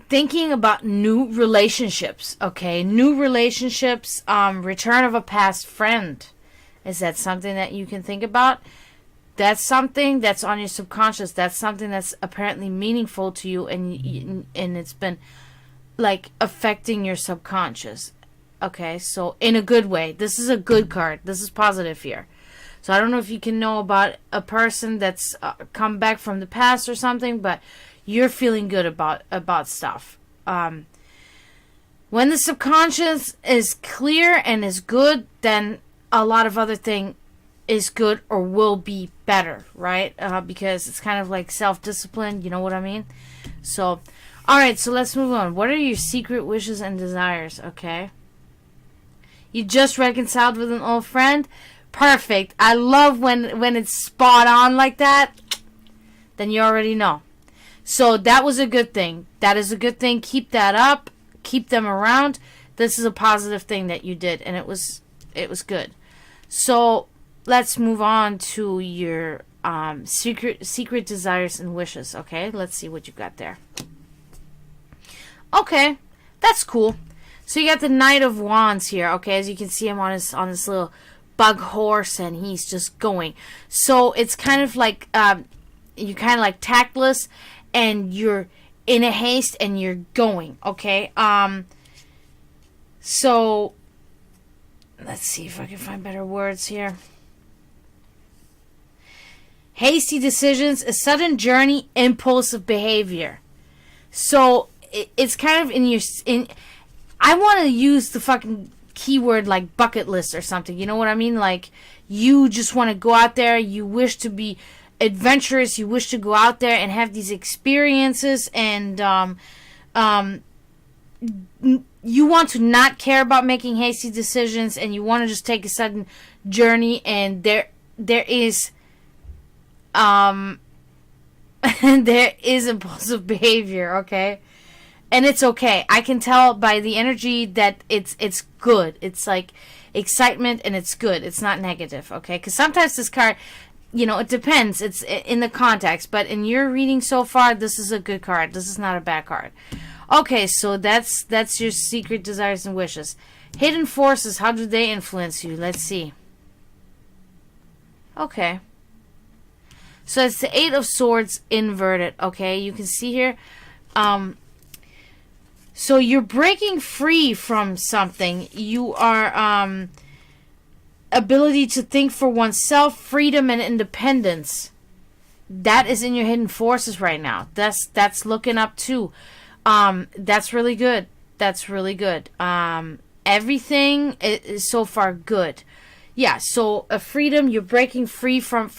thinking about new relationships, okay? New relationships, return of a past friend. Is that something that you can think about? that's something that's on your subconscious. That's something that's apparently meaningful to you, and it's been like affecting your subconscious. Okay, so in a good way. This is a good card. This is positive here. So I don't know if you can know about a person that's come back from the past or something, but you're feeling good about stuff. When the subconscious is clear and is good, then a lot of other thing is good or will be better, right? Because it's kind of like self-discipline, you know what I mean? So, alright, so let's move on. What are your secret wishes and desires, okay? You just reconciled with an old friend? Perfect. I love when it's spot on like that. Then you already know. So that was a good thing. That is a good thing. Keep that up. Keep them around. This is a positive thing that you did, and it was good. So let's move on to your secret desires and wishes. Okay, let's see what you got there. Okay, that's cool. So you got the Knight of Wands here. Okay, as you can see him on his little bug horse, and he's just going. So it's kind of like you're kind of like tactless, and you're in a haste, and you're going. Okay. So let's see if I can find better words here. Hasty decisions, a sudden journey, impulsive behavior. So it's kind of in. I want to use the fucking keyword like bucket list or something. You know what I mean? Like you just want to go out there. You wish to be adventurous. You wish to go out there and have these experiences, and you want to not care about making hasty decisions, and you want to just take a sudden journey. And there is there is impulsive behavior, okay? And it's okay. I can tell by the energy that it's good. It's like excitement, and it's good. It's not negative, okay? Because sometimes this card, you know, it depends. It's in the context. But in your reading so far, this is a good card. This is not a bad card. Okay, so that's your secret desires and wishes. Hidden forces, how do they influence you? Let's see. Okay. So it's the Eight of Swords inverted, okay? You can see here. So you're breaking free from something. You are ability to think for oneself, freedom and independence. That is in your hidden forces right now. That's looking up too. That's really good. That's really good. Everything is so far good. Yeah, so a freedom, you're breaking free from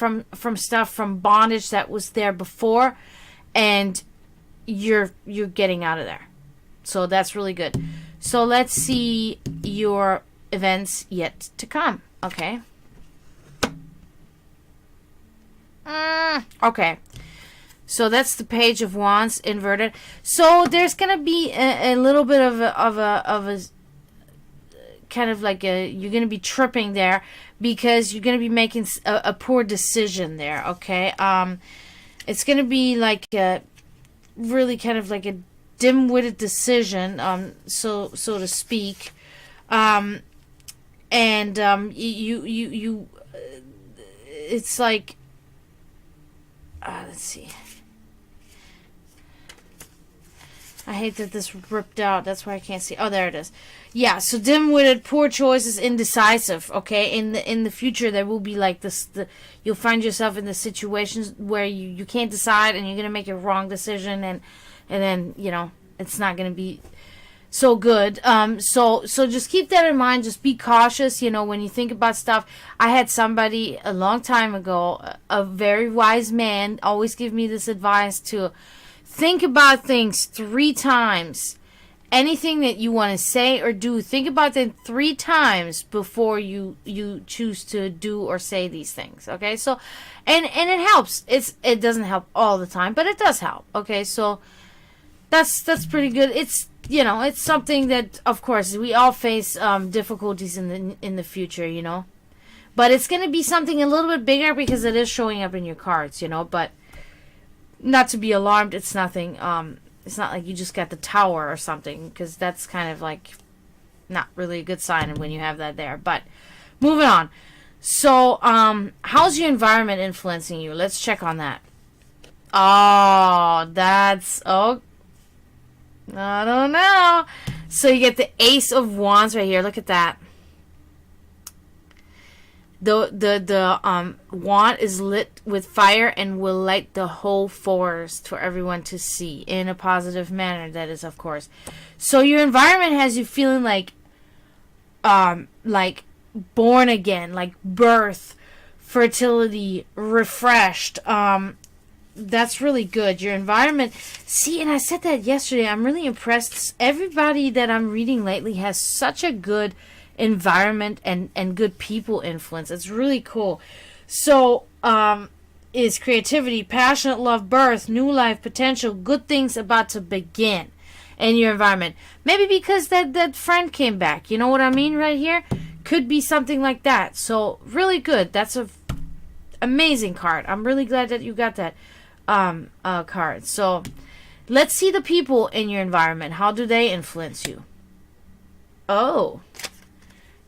stuff, from bondage that was there before, and you're getting out of there. So that's really good. So let's see your events yet to come. Okay. Okay. So that's the Page of Wands inverted. So there's gonna be a little bit of a kind of like you're gonna be tripping there, because you're gonna be making a poor decision there. Okay. It's gonna be like really kind of like a dim-witted decision, so to speak, and you it's like let's see. I hate that this ripped out. That's why I can't see. Oh, there it is. Yeah. So dim-witted, poor choices, indecisive. Okay. In the future, there will be like this. You'll find yourself in the situations where you can't decide, and you're gonna make a wrong decision, and then, you know, it's not going to be so good. So just keep that in mind. Just be cautious, you know, when you think about stuff. I had somebody a long time ago, a very wise man, always give me this advice to think about things 3 times. Anything that you want to say or do, think about them 3 times before you choose to do or say these things. Okay, so and it helps. It doesn't help all the time, but it does help. Okay, so that's pretty good. It's, you know, it's something that, of course, we all face difficulties in the future, you know, but it's going to be something a little bit bigger because it is showing up in your cards, you know. But not to be alarmed. It's nothing. It's not like you just got the Tower or something, because that's kind of like not really a good sign when you have that there. But moving on. So, how's your environment influencing you? Let's check on that. Oh, I don't know. So you get the Ace of Wands right here. Look at that. The wand is lit with fire and will light the whole forest for everyone to see in a positive manner. That is, of course. So your environment has you feeling like born again, like birth, fertility, refreshed. That's really good. Your environment. See, and I said that yesterday. I'm really impressed. Everybody that I'm reading lately has such a good environment and good people influence. It's really cool. So, is creativity, passionate love, birth, new life, potential, good things about to begin in your environment. Maybe because that friend came back. You know what I mean right here? Could be something like that. So, really good. That's a amazing card. I'm really glad that you got that card. So, let's see the people in your environment. How do they influence you? Oh,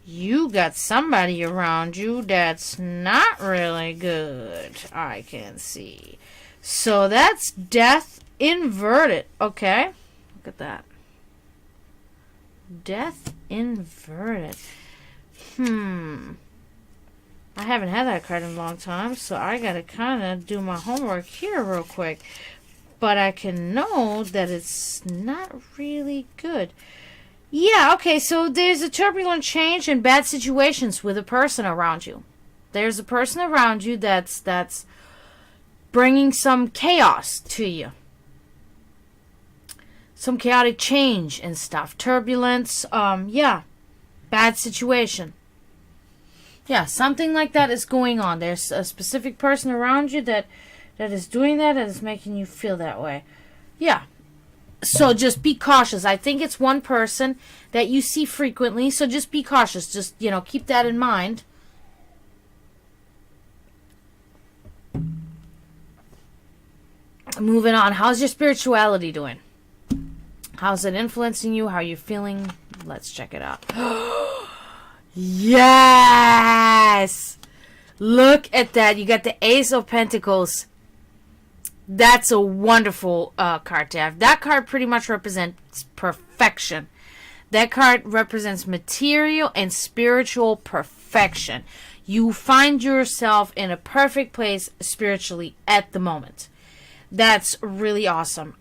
you got somebody around you that's not really good, I can see. So that's Death inverted. Okay. Look at that. Death inverted. I haven't had that card in a long time, so I gotta kind of do my homework here real quick. But I can know that it's not really good. Yeah, okay, so there's a turbulent change and bad situations with a person around you. There's a person around you that's bringing some chaos to you. Some chaotic change and stuff. Turbulence, yeah. Bad situation. Yeah, something like that is going on. There's a specific person around you that is doing that and is making you feel that way. Yeah. So just be cautious. I think it's one person that you see frequently, so just be cautious. Just, keep that in mind. Moving on. How's your spirituality doing? How's it influencing you? How are you feeling? Let's check it out. Yes! Look at that. You got the Ace of Pentacles. That's a wonderful card to have. That card pretty much represents perfection. That card represents material and spiritual perfection. You find yourself in a perfect place spiritually at the moment. That's really awesome.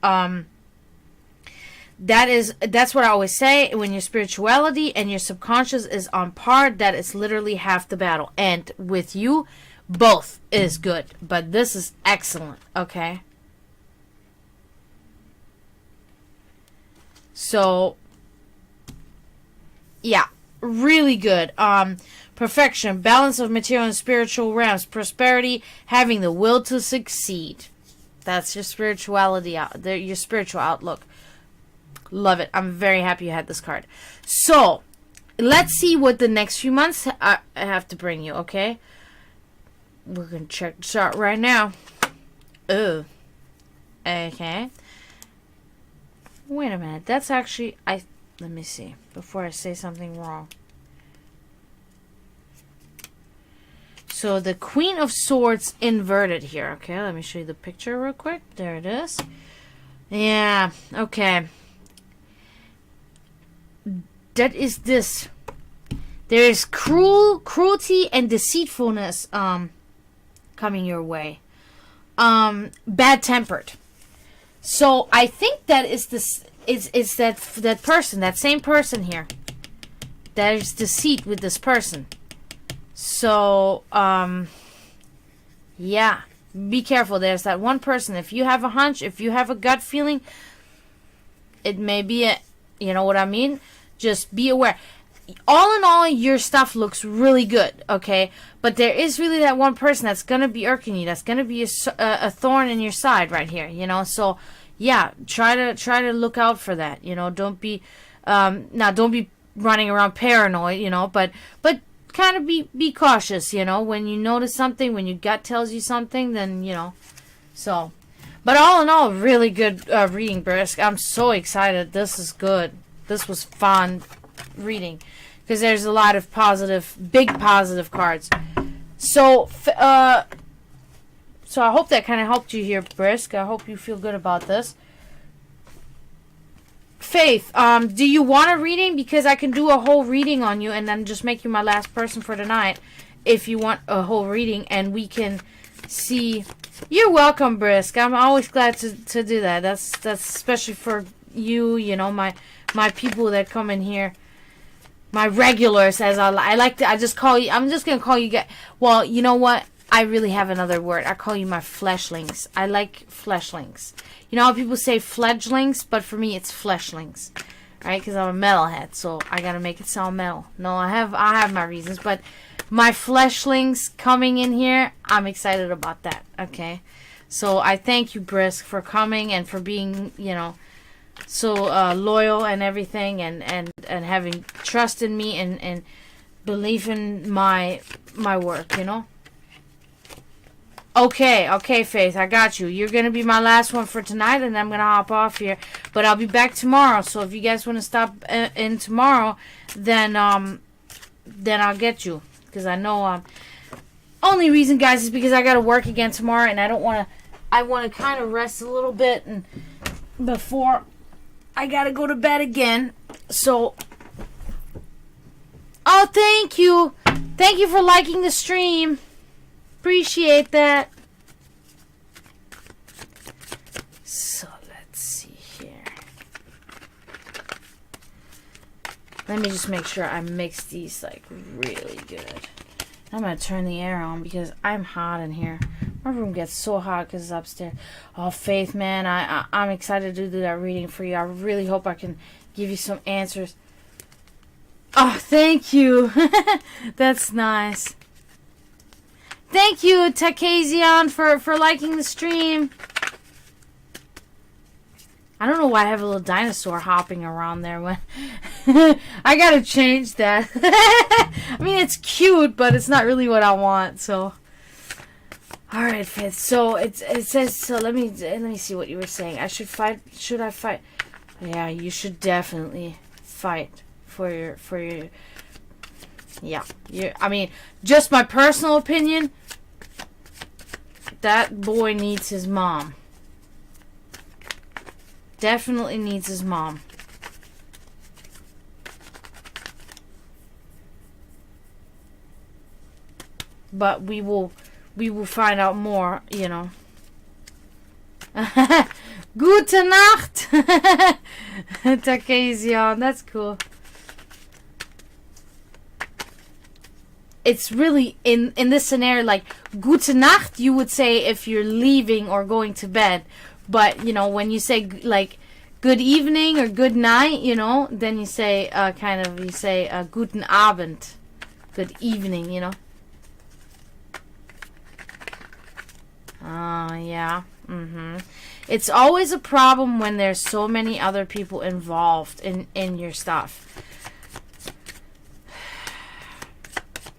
That's what I always say. When your spirituality and your subconscious is on par, that is literally half the battle. And with you, both is good, but this is excellent, okay? So, yeah, really good. Perfection, balance of material and spiritual realms, prosperity, having the will to succeed. That's your spirituality, your spiritual outlook. Love it. I'm very happy you had this card. So, let's see what the next few months I have to bring you, okay? We're going to check the chart right now. Oh. Okay. Wait a minute. That's actually... let me see. Before I say something wrong. So, the Queen of Swords inverted here. Okay, let me show you the picture real quick. There it is. Yeah. Okay. That is this. There is cruelty and deceitfulness coming your way. Bad-tempered. So I think that is this is that person, that same person here. There's deceit with this person. So yeah, be careful. There's that one person. If you have a hunch, if you have a gut feeling, it may be a, you know what I mean? Just be aware. All in all, your stuff looks really good, okay? But there is really that one person that's going to be irking you. That's going to be a thorn in your side right here, So, yeah, try to look out for that, Don't be, don't be running around paranoid, but kind of be cautious, When you notice something, when your gut tells you something, then, So, but all in all, really good reading, Brisk. I'm so excited. This is good. This was fun reading. Because there's a lot of big positive cards. So, so I hope that kind of helped you here, Brisk. I hope you feel good about this. Faith, do you want a reading? Because I can do a whole reading on you and then just make you my last person for tonight. If you want a whole reading, and we can see. You're welcome, Brisk. I'm always glad to do that. That's especially for you. You know, my people that come in here, my regulars, as I like to. I just call you. I'm just gonna call you guys. Well, you know what? I really have another word. I call you my fleshlings. I like fleshlings. You know how people say fledglings, but for me it's fleshlings, right? Because I'm a metalhead, so I gotta make it sound metal. No, I have my reasons, but my fleshlings coming in here, I'm excited about that. Okay, so I thank you, Brisk, for coming and for being, you know, so loyal and everything, and having trust in me and belief in my work. You know. Okay, Faith, I got you. You're going to be my last one for tonight, and I'm going to hop off here. But I'll be back tomorrow, so if you guys want to stop in tomorrow, then I'll get you. Because I know, only reason, guys, is because I got to work again tomorrow, and I don't want to, I want to kind of rest a little bit and before I got to go to bed again. So, oh, thank you. Thank you for liking the stream. Appreciate that. So let's see here. Let me just make sure I mix these like really good. I'm gonna turn the air on because I'm hot in here. My room gets so hot because it's upstairs. Oh, Faith, man, I'm excited to do that reading for you. I really hope I can give you some answers. Oh, thank you. That's nice. Thank you, Takazion, for liking the stream. I don't know why I have a little dinosaur hopping around there. When I gotta change that. I mean, it's cute, but it's not really what I want. So, all right, Faith. So it says. So let me see what you were saying. I should fight. Should I fight? Yeah, you should definitely fight for your. Yeah, I mean, just my personal opinion, that boy needs his mom. Definitely needs his mom. But we will find out more, you know. Gute Nacht! Takazion, that's cool. It's really, in this scenario, like, Gute Nacht, you would say if you're leaving or going to bed. But, you know, when you say, like, good evening or good night, you know, then you say, Guten Abend. Good evening, you know. Yeah. It's always a problem when there's so many other people involved in your stuff.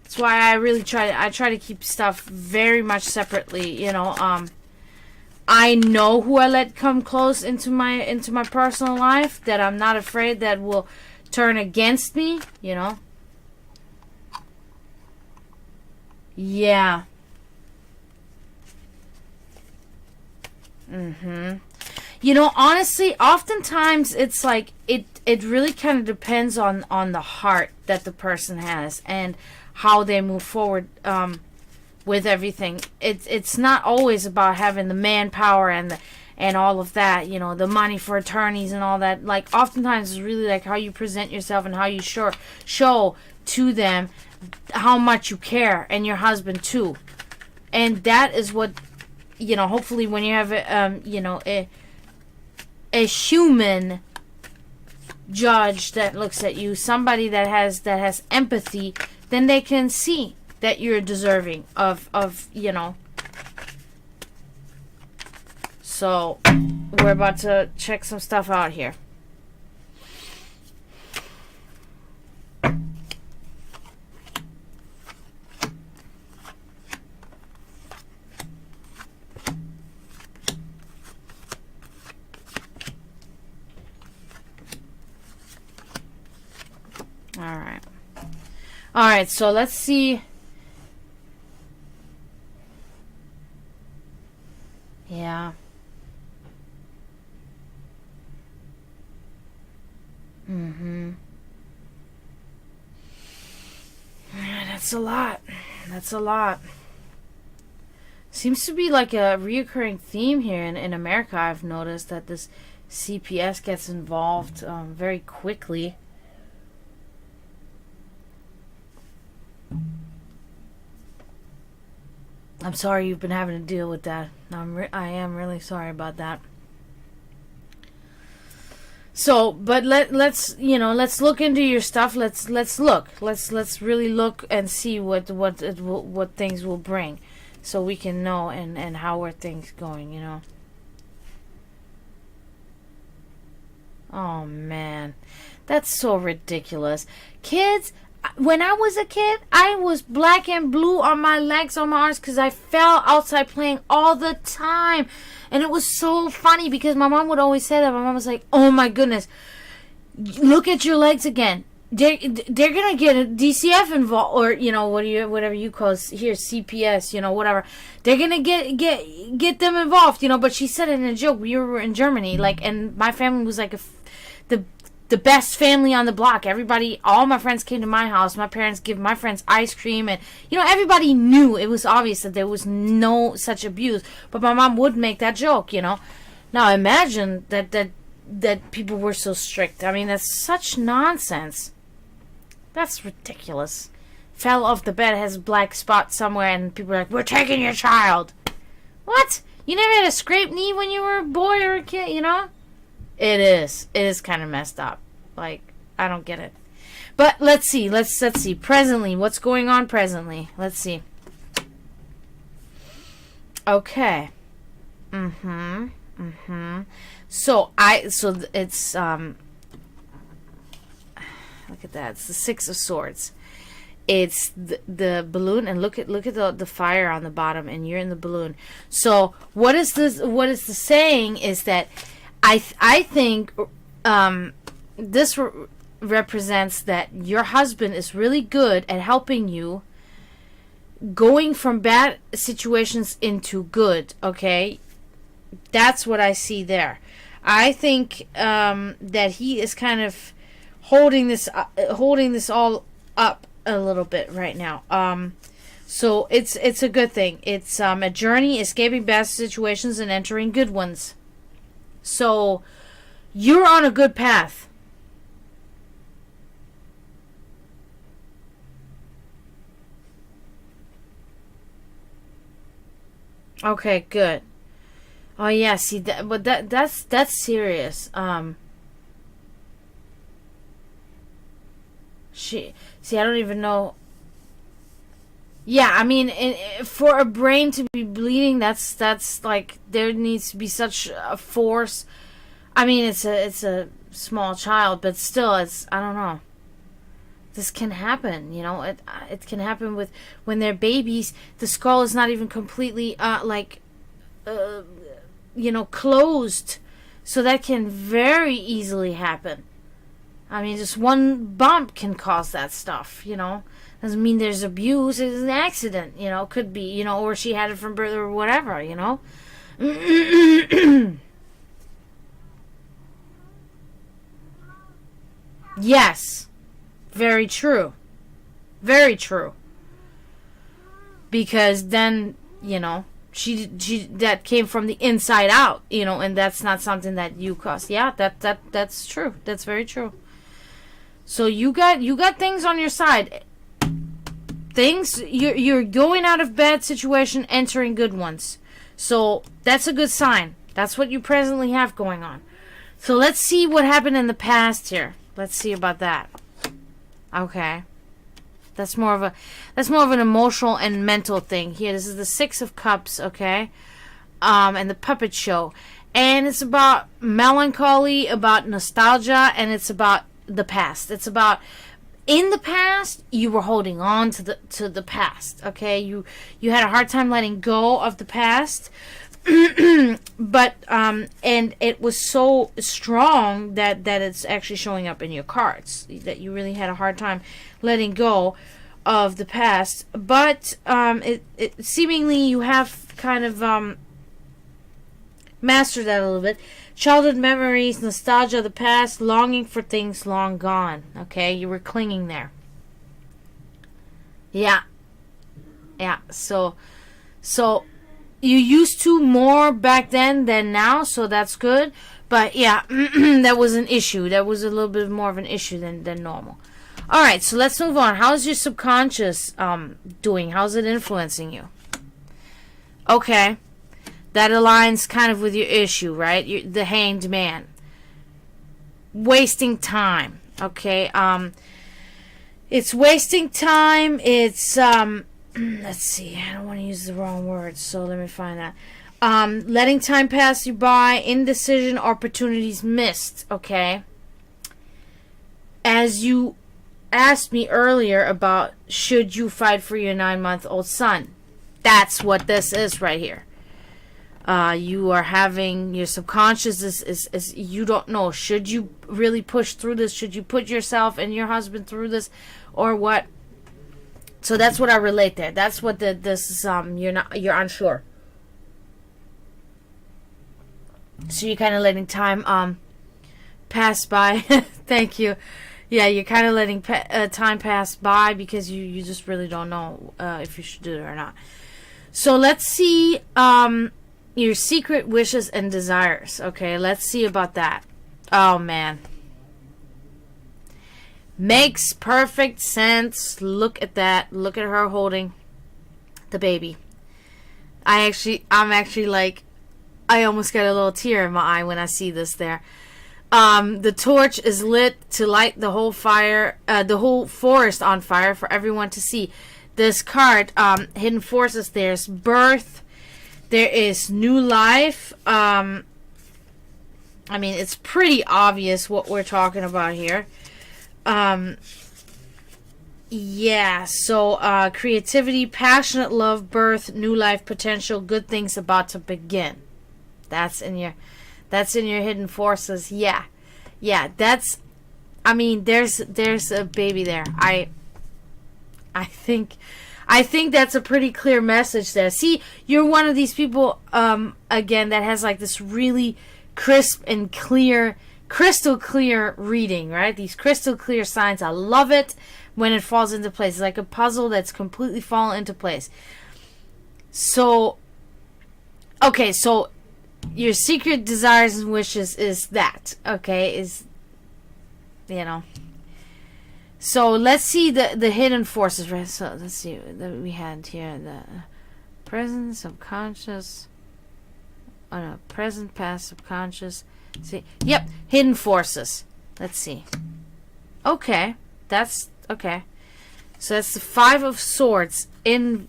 That's why I really try to keep stuff very much separately, you know. I know who I let come close into my personal life, that I'm not afraid that will turn against me, you know. Yeah. You know, honestly, oftentimes it's like it really kind of depends on the heart that the person has and how they move forward with everything. It's not always about having the manpower and all of that, you know, the money for attorneys and all that. Like, oftentimes it's really like how you present yourself and how you show to them how much you care, and your husband too. And that is what, you know, hopefully when you have you know, a human judge that looks at you, somebody that has empathy, then they can see that you're deserving of you know. So we're about to check some stuff out here. All right, so let's see Mm-hmm. That's a lot. That's a lot. Seems to be like a reoccurring theme here in America. I've noticed that this CPS gets involved very quickly. I'm sorry you've been having to deal with that. I am really sorry about that. So, but let's look into your stuff. Let's look. Let's really look and see what things will bring, so we can know and how are things going. Oh man, that's so ridiculous, kids. When I was a kid, I was black and blue on my legs, on my arms, because I fell outside playing all the time. And it was so funny because my mom would always say that. My mom was like, oh my goodness, look at your legs again. They're going to get a DCF involved, or, whatever you call it here, CPS, whatever. They're going to get them involved, But she said it in a joke. We were in Germany, and my family was like the best family on the block. Everybody, all my friends came to my house. My parents give my friends ice cream, and everybody knew. It was obvious that there was no such abuse, but my mom would make that joke. Now imagine that people were so strict. I mean, that's such nonsense. That's ridiculous. Fell off the bed, has a black spot somewhere, and people are like, we're taking your child. What? You never had a scraped knee when you were a boy or a kid, It is kind of messed up. Like, I don't get it. But let's see. Let's see. Presently, what's going on presently? Let's see. Okay. So it's look at that. It's the Six of Swords. It's the balloon, and look at the fire on the bottom, and you're in the balloon. So what is this saying is that I think this represents that your husband is really good at helping you going from bad situations into good, okay? That's what I see there. I think that he is kind of holding this all up a little bit right now. So it's a good thing. It's a journey, escaping bad situations and entering good ones. So you're on a good path. Okay, good. Oh yeah, see that, but that's serious. I don't even know. Yeah, I mean, for a brain to be bleeding, that's like there needs to be such a force. I mean, it's a small child, but still, I don't know. This can happen, It can happen when they're babies. The skull is not even completely closed, so that can very easily happen. I mean, just one bump can cause that stuff, Doesn't mean there's abuse. It's an accident, Could be, or she had it from birth or whatever, Yes. Very true. Very true. Because then, she that came from the inside out, and that's not something that you caused. Yeah, that's true. That's very true. So you got things on your side. Things you're going out of bad situation, entering good ones. So that's a good sign. That's what you presently have going on. So let's see what happened in the past here. Let's see about that. Okay. That's more of an emotional and mental thing. Here, this is the Six of Cups, okay? And the puppet show. And it's about melancholy, about nostalgia, and it's about the past. It's about in the past you were holding on to the past, okay? You had a hard time letting go of the past. But and it was so strong that it's actually showing up in your cards, that you really had a hard time letting go of the past. But it seemingly you have kind of master that a little bit. Childhood memories, nostalgia of the past, longing for things long gone. Okay, you were clinging there. Yeah. So you used to more back then than now, so that's good. But yeah, that was an issue. That was a little bit more of an issue than normal. All right, so let's move on. How's your subconscious doing? How's it influencing you? Okay. That aligns kind of with your issue, right? The Hanged Man. Wasting time. Okay. It's wasting time. It's let's see. I don't want to use the wrong words, so let me find that. Letting time pass you by, indecision, opportunities missed. Okay. As you asked me earlier about should you fight for your 9-month-old son, that's what this is right here. You are having your subconscious is you don't know, should you really push through this, should you put yourself and your husband through this, or what? So that's what I relate there. That's what this is. You're unsure, so you're kind of letting time pass by. Thank you. Yeah, you're kind of letting time pass by because you just really don't know if you should do it or not. So let's see your secret wishes and desires. Okay, let's see about that. Oh, man. Makes perfect sense. Look at that. Look at her holding the baby. I'm actually like, I almost got a little tear in my eye when I see this there. The torch is lit to light the whole forest on fire for everyone to see. This card, Hidden Forces, there's birth, there is new life. I mean, it's pretty obvious what we're talking about here. Yeah, so creativity, passionate love, birth, new life, potential, good things about to begin. That's in your Hidden Forces. Yeah. That's. I mean, there's a baby there. I think that's a pretty clear message there. See, you're one of these people, again, that has like this really crisp and clear, crystal clear reading, right? These crystal clear signs. I love it when it falls into place. It's like a puzzle that's completely fallen into place. So, okay, so your secret desires and wishes is that, okay, so let's see the hidden forces, right? So let's see that we had here the present, subconscious, present, past, subconscious. See, yep, hidden forces. Let's see. Okay, that's okay. So that's the 5 of Swords inverted.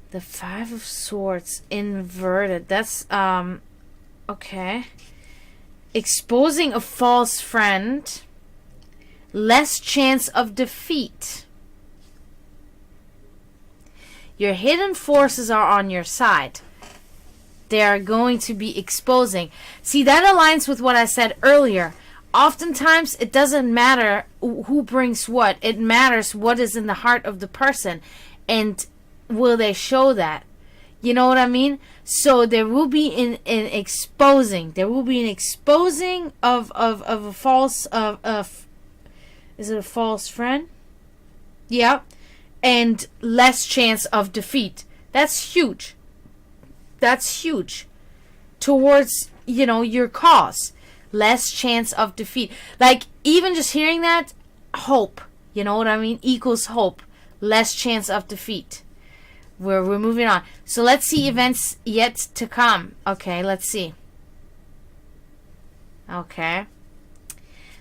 The 5 of Swords inverted. That's okay. Exposing a false friend. Less chance of defeat. Your hidden forces are on your side. They are going to be exposing. See, that aligns with what I said earlier. Oftentimes, it doesn't matter who brings what. It matters what is in the heart of the person. And will they show that? You know what I mean? So there will be an exposing. There will be an exposing of a false is it a false friend? Yeah. And less chance of defeat. That's huge. That's huge. Towards, your cause. Less chance of defeat. Like, even just hearing that, hope. You know what I mean? Equals hope. Less chance of defeat. We're moving on. So let's see events yet to come. Okay, let's see. Okay.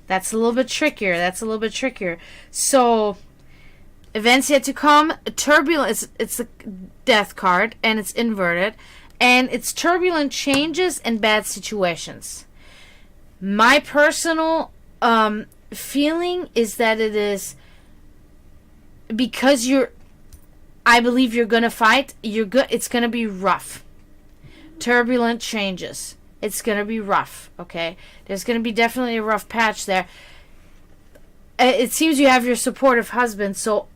That's a little bit trickier. So, events yet to come. Turbulence. It's a death card, and it's inverted. And it's turbulent changes and bad situations. My personal feeling is that it is because I believe you're going to fight. It's going to be rough. Turbulent changes. It's It's going to be rough, okay? There's going to be definitely a rough patch there. it seems you have your supportive husband, so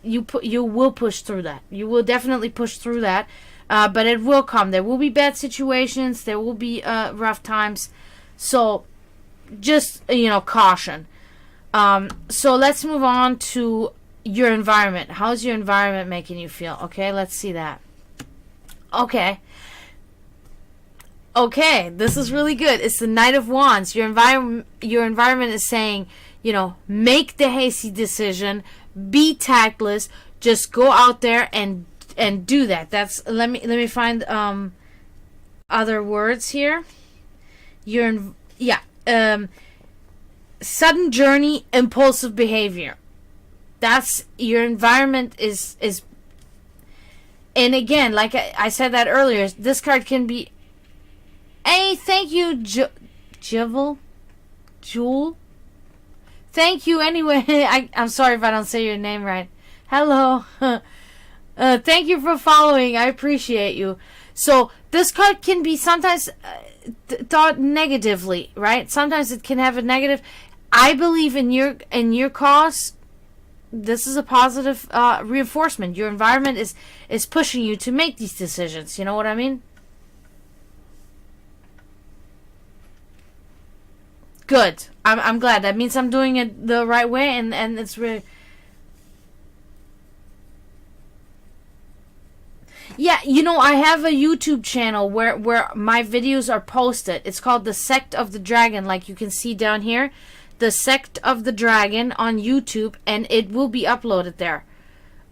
you will push through that. You will definitely push through that, but it will come. There will be bad situations. There will be rough times. So just caution. So let's move on to your environment. How's your environment making you feel? Okay, let's see that. Okay. Okay, this is really good. It's the Knight of Wands. Your environment is saying, make the hasty decision, be tactless, just go out there and do that. That's let me find other words here. Sudden journey, impulsive behavior. That's your environment is and again, like I said that earlier, this card can be. Hey, thank you, Jewel. Thank you anyway. I'm sorry if I don't say your name right. Hello. Thank you for following. I appreciate you. So this card can be sometimes thought negatively, right? Sometimes it can have a negative. I believe in your cause. This is a positive reinforcement. Your environment is pushing you to make these decisions. You know what I mean? Good. I'm glad. That means I'm doing it the right way, and it's really. Yeah, I have a YouTube channel where my videos are posted. It's called The Sect of the Dragon, like you can see down here. The Sect of the Dragon on YouTube, and it will be uploaded there.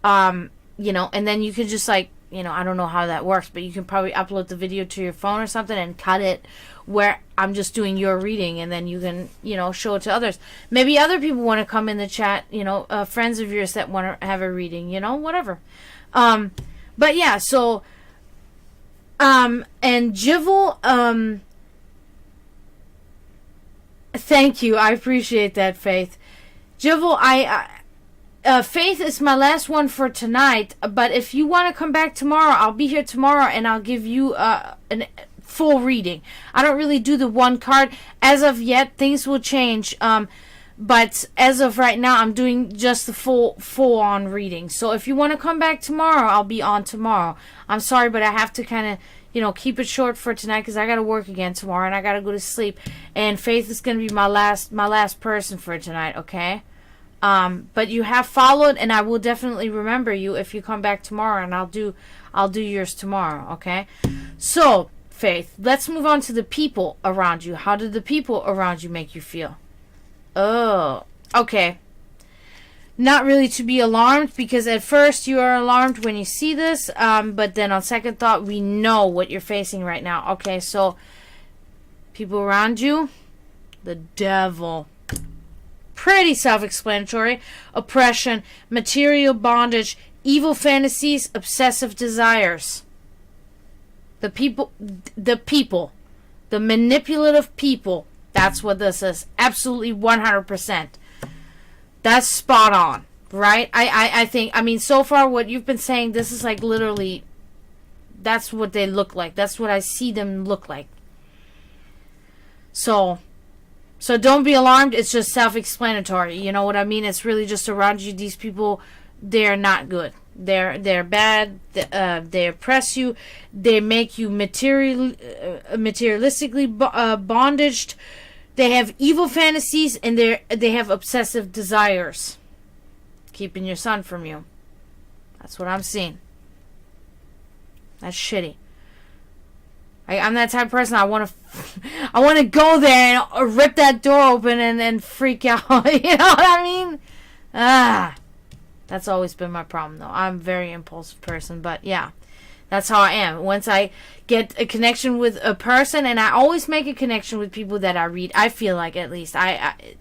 And then you can just I don't know how that works, but you can probably upload the video to your phone or something and cut it where I'm just doing your reading, and then you can, show it to others. Maybe other people want to come in the chat, friends of yours that want to have a reading, whatever. But yeah, so, and Jivel, thank you. I appreciate that, Faith. Jivel, Faith is my last one for tonight, but if you want to come back tomorrow, I'll be here tomorrow and I'll give you a full reading. I don't really do the one card. As of yet, things will change. But as of right now, I'm doing just the full on reading. So if you want to come back tomorrow, I'll be on tomorrow. I'm sorry, but I have to kind of, keep it short for tonight because I got to work again tomorrow and I got to go to sleep. And Faith is going to be my last person for tonight, okay? But you have followed, and I will definitely remember you if you come back tomorrow, and I'll do yours tomorrow, okay? So, Faith, let's move on to the people around you. How did the people around you make you feel? Oh, okay. Not really to be alarmed, because at first you are alarmed when you see this, but then on second thought, we know what you're facing right now. Okay, so people around you, the devil. Pretty self-explanatory. Oppression, material bondage, evil fantasies, obsessive desires. The people, the manipulative people. That's what this is. Absolutely 100%. That's spot on, right? I think, so far what you've been saying, this is like literally, that's what they look like. That's what I see them look like. So don't be alarmed. It's just self-explanatory. You know what I mean? It's really just around you. These people, they're not good. They're bad. They oppress you. They make you materialistically bondaged. They have evil fantasies, and they have obsessive desires, keeping your son from you. That's what I'm seeing. That's shitty. I'm that type of person. I want to go there and rip that door open and freak out. You know what I mean? That's always been my problem, though. I'm a very impulsive person, but yeah, that's how I am. Once I get a connection with a person, and I always make a connection with people that I read, I feel like, at least,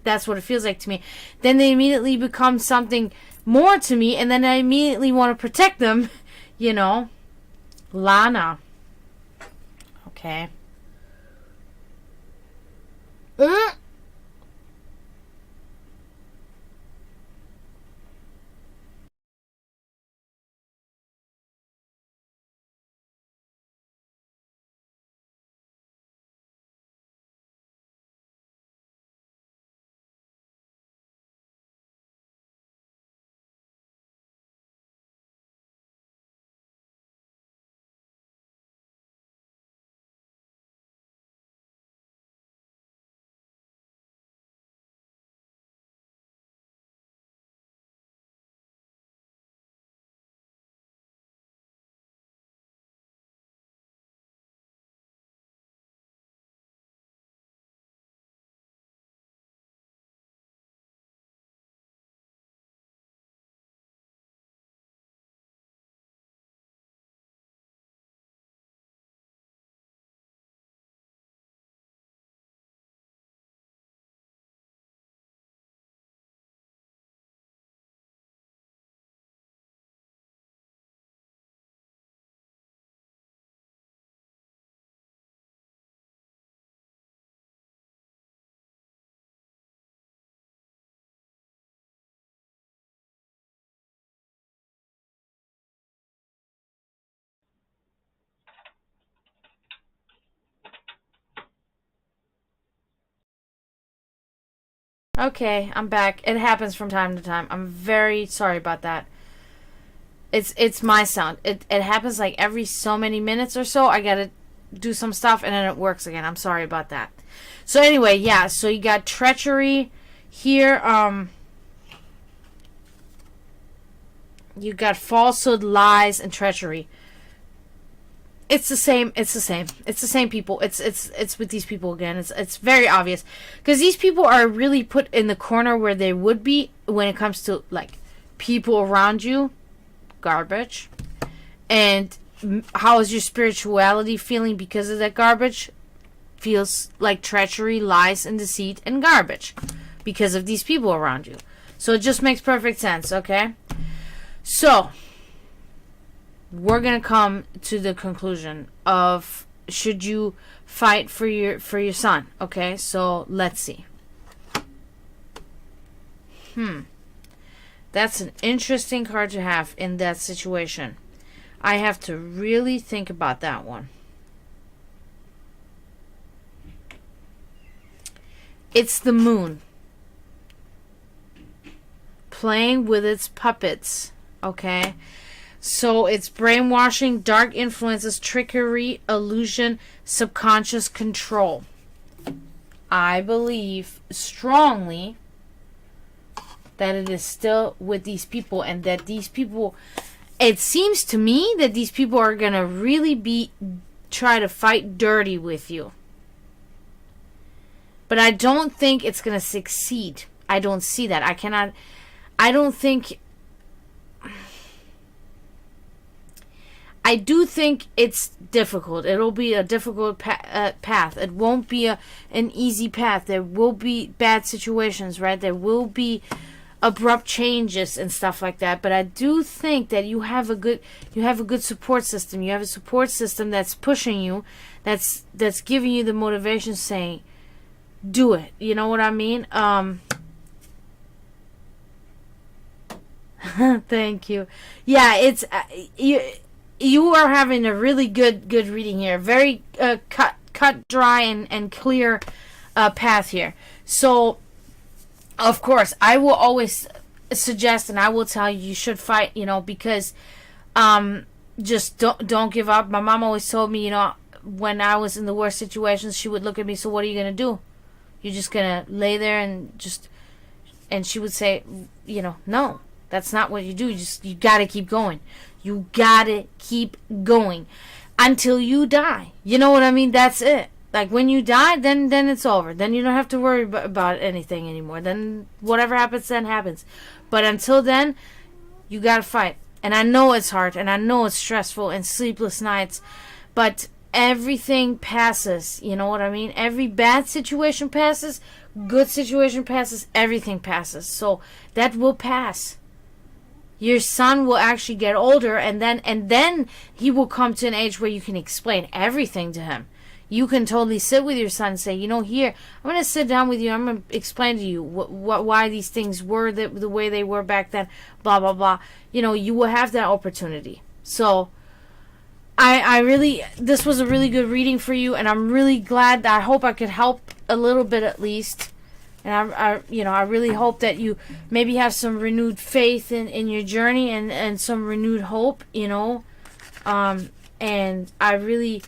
that's what it feels like to me, then they immediately become something more to me, and then I immediately want to protect them, Lana. Okay. Okay, I'm back. It happens from time to time. I'm very sorry about that. It's my sound. It happens like every so many minutes or so. I gotta do some stuff and then it works again. I'm sorry about that. So anyway, yeah, so you got treachery here. You got falsehood, lies, and treachery. It's the same. It's the same. It's the same people. It's with these people again. It's very obvious because these people are really put in the corner where they would be when it comes to like people around you, garbage, and how is your spirituality feeling because of that garbage? Feels like treachery, lies, and deceit, and garbage because of these people around you. So it just makes perfect sense. Okay, so we're gonna come to the conclusion of should you fight for your son. Okay, so let's see. That's an interesting card to have in that situation. I have to really think about that one. It's the moon playing with its puppets. Okay, so it's brainwashing, dark influences, trickery, illusion, subconscious control. I believe strongly that it is still with these people, and that these people, it seems to me that these people are going to really try to fight dirty with you. But I don't think it's going to succeed. I don't see that. I do think it's difficult. It'll be a difficult path. It won't be an easy path. There will be bad situations, right? There will be abrupt changes and stuff like that. But I do think that you have a good support system. You have a support system that's pushing you, that's giving you the motivation, saying, "Do it." You know what I mean? Thank you. Yeah, it's you are having a really good reading here. Very cut dry and clear path here. So, of course, I will always suggest and I will tell you should fight, because just don't give up. My mom always told me, when I was in the worst situations, she would look at me, "So what are you going to do? You're just going to lay there and she would say, "No, that's not what you do. You got to keep going. You gotta keep going until you die." You know what I mean? That's it. Like when you die, then it's over. Then you don't have to worry about anything anymore. Then whatever happens, then happens. But until then, you gotta fight. And I know it's hard, and I know it's stressful and sleepless nights, but everything passes. You know what I mean? Every bad situation passes, good situation passes, everything passes. So that will pass. Your son will actually get older, and then he will come to an age where you can explain everything to him. You can totally sit with your son and say, "Here, I'm going to sit down with you. I'm going to explain to you why these things were the way they were back then, blah, blah, blah." You will have that opportunity. So this was a really good reading for you, and I'm really glad. I hope I could help a little bit at least. And I really hope that you maybe have some renewed faith in your journey and some renewed hope, and I really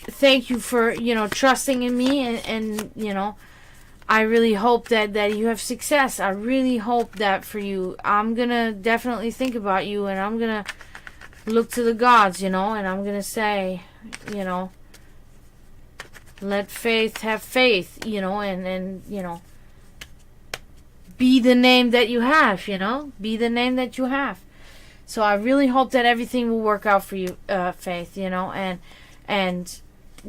thank you for, trusting in me and I really hope that you have success. I really hope that for you. I'm going to definitely think about you, and I'm going to look to the gods, and I'm going to say, let faith have faith, and be the name that you have, be the name that you have. So I really hope that everything will work out for you, Faith, and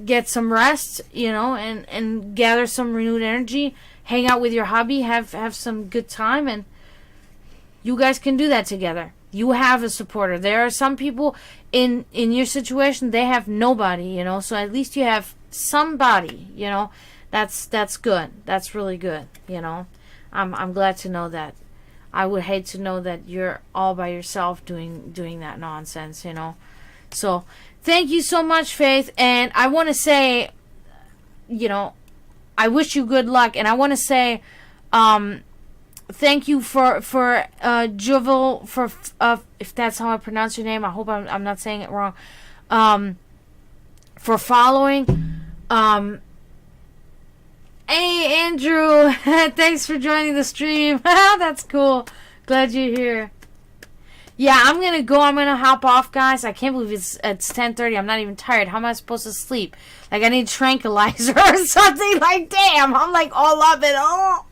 get some rest, and gather some renewed energy, hang out with your hubby, have some good time, and you guys can do that together. You have a supporter. There are some people in your situation, they have nobody, so at least you have somebody, that's good. That's really good, I'm glad to know that. I would hate to know that you're all by yourself doing that nonsense, So, thank you so much, Faith. And I want to say, I wish you good luck. And I want to say, Thank you for Juvel, for if that's how I pronounce your name. I hope I'm not saying it wrong. For following. Hey Andrew, thanks for joining the stream. That's cool. Glad you're here. Yeah, I'm gonna go. I'm gonna hop off, guys. I can't believe it's 10:30. I'm not even tired. How am I supposed to sleep? Like, I need tranquilizer or something. Like, damn, I'm like all up and all.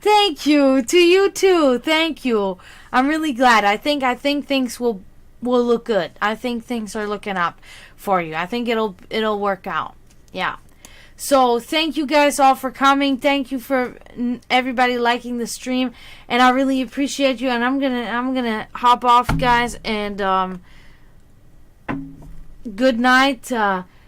Thank you to you too. Thank you. I'm really glad. I think things will look good. I think things are looking up for you. I think it'll work out. Yeah. So thank you guys all for coming. Thank you for everybody liking the stream, and I really appreciate you. And I'm gonna hop off, guys. And good night.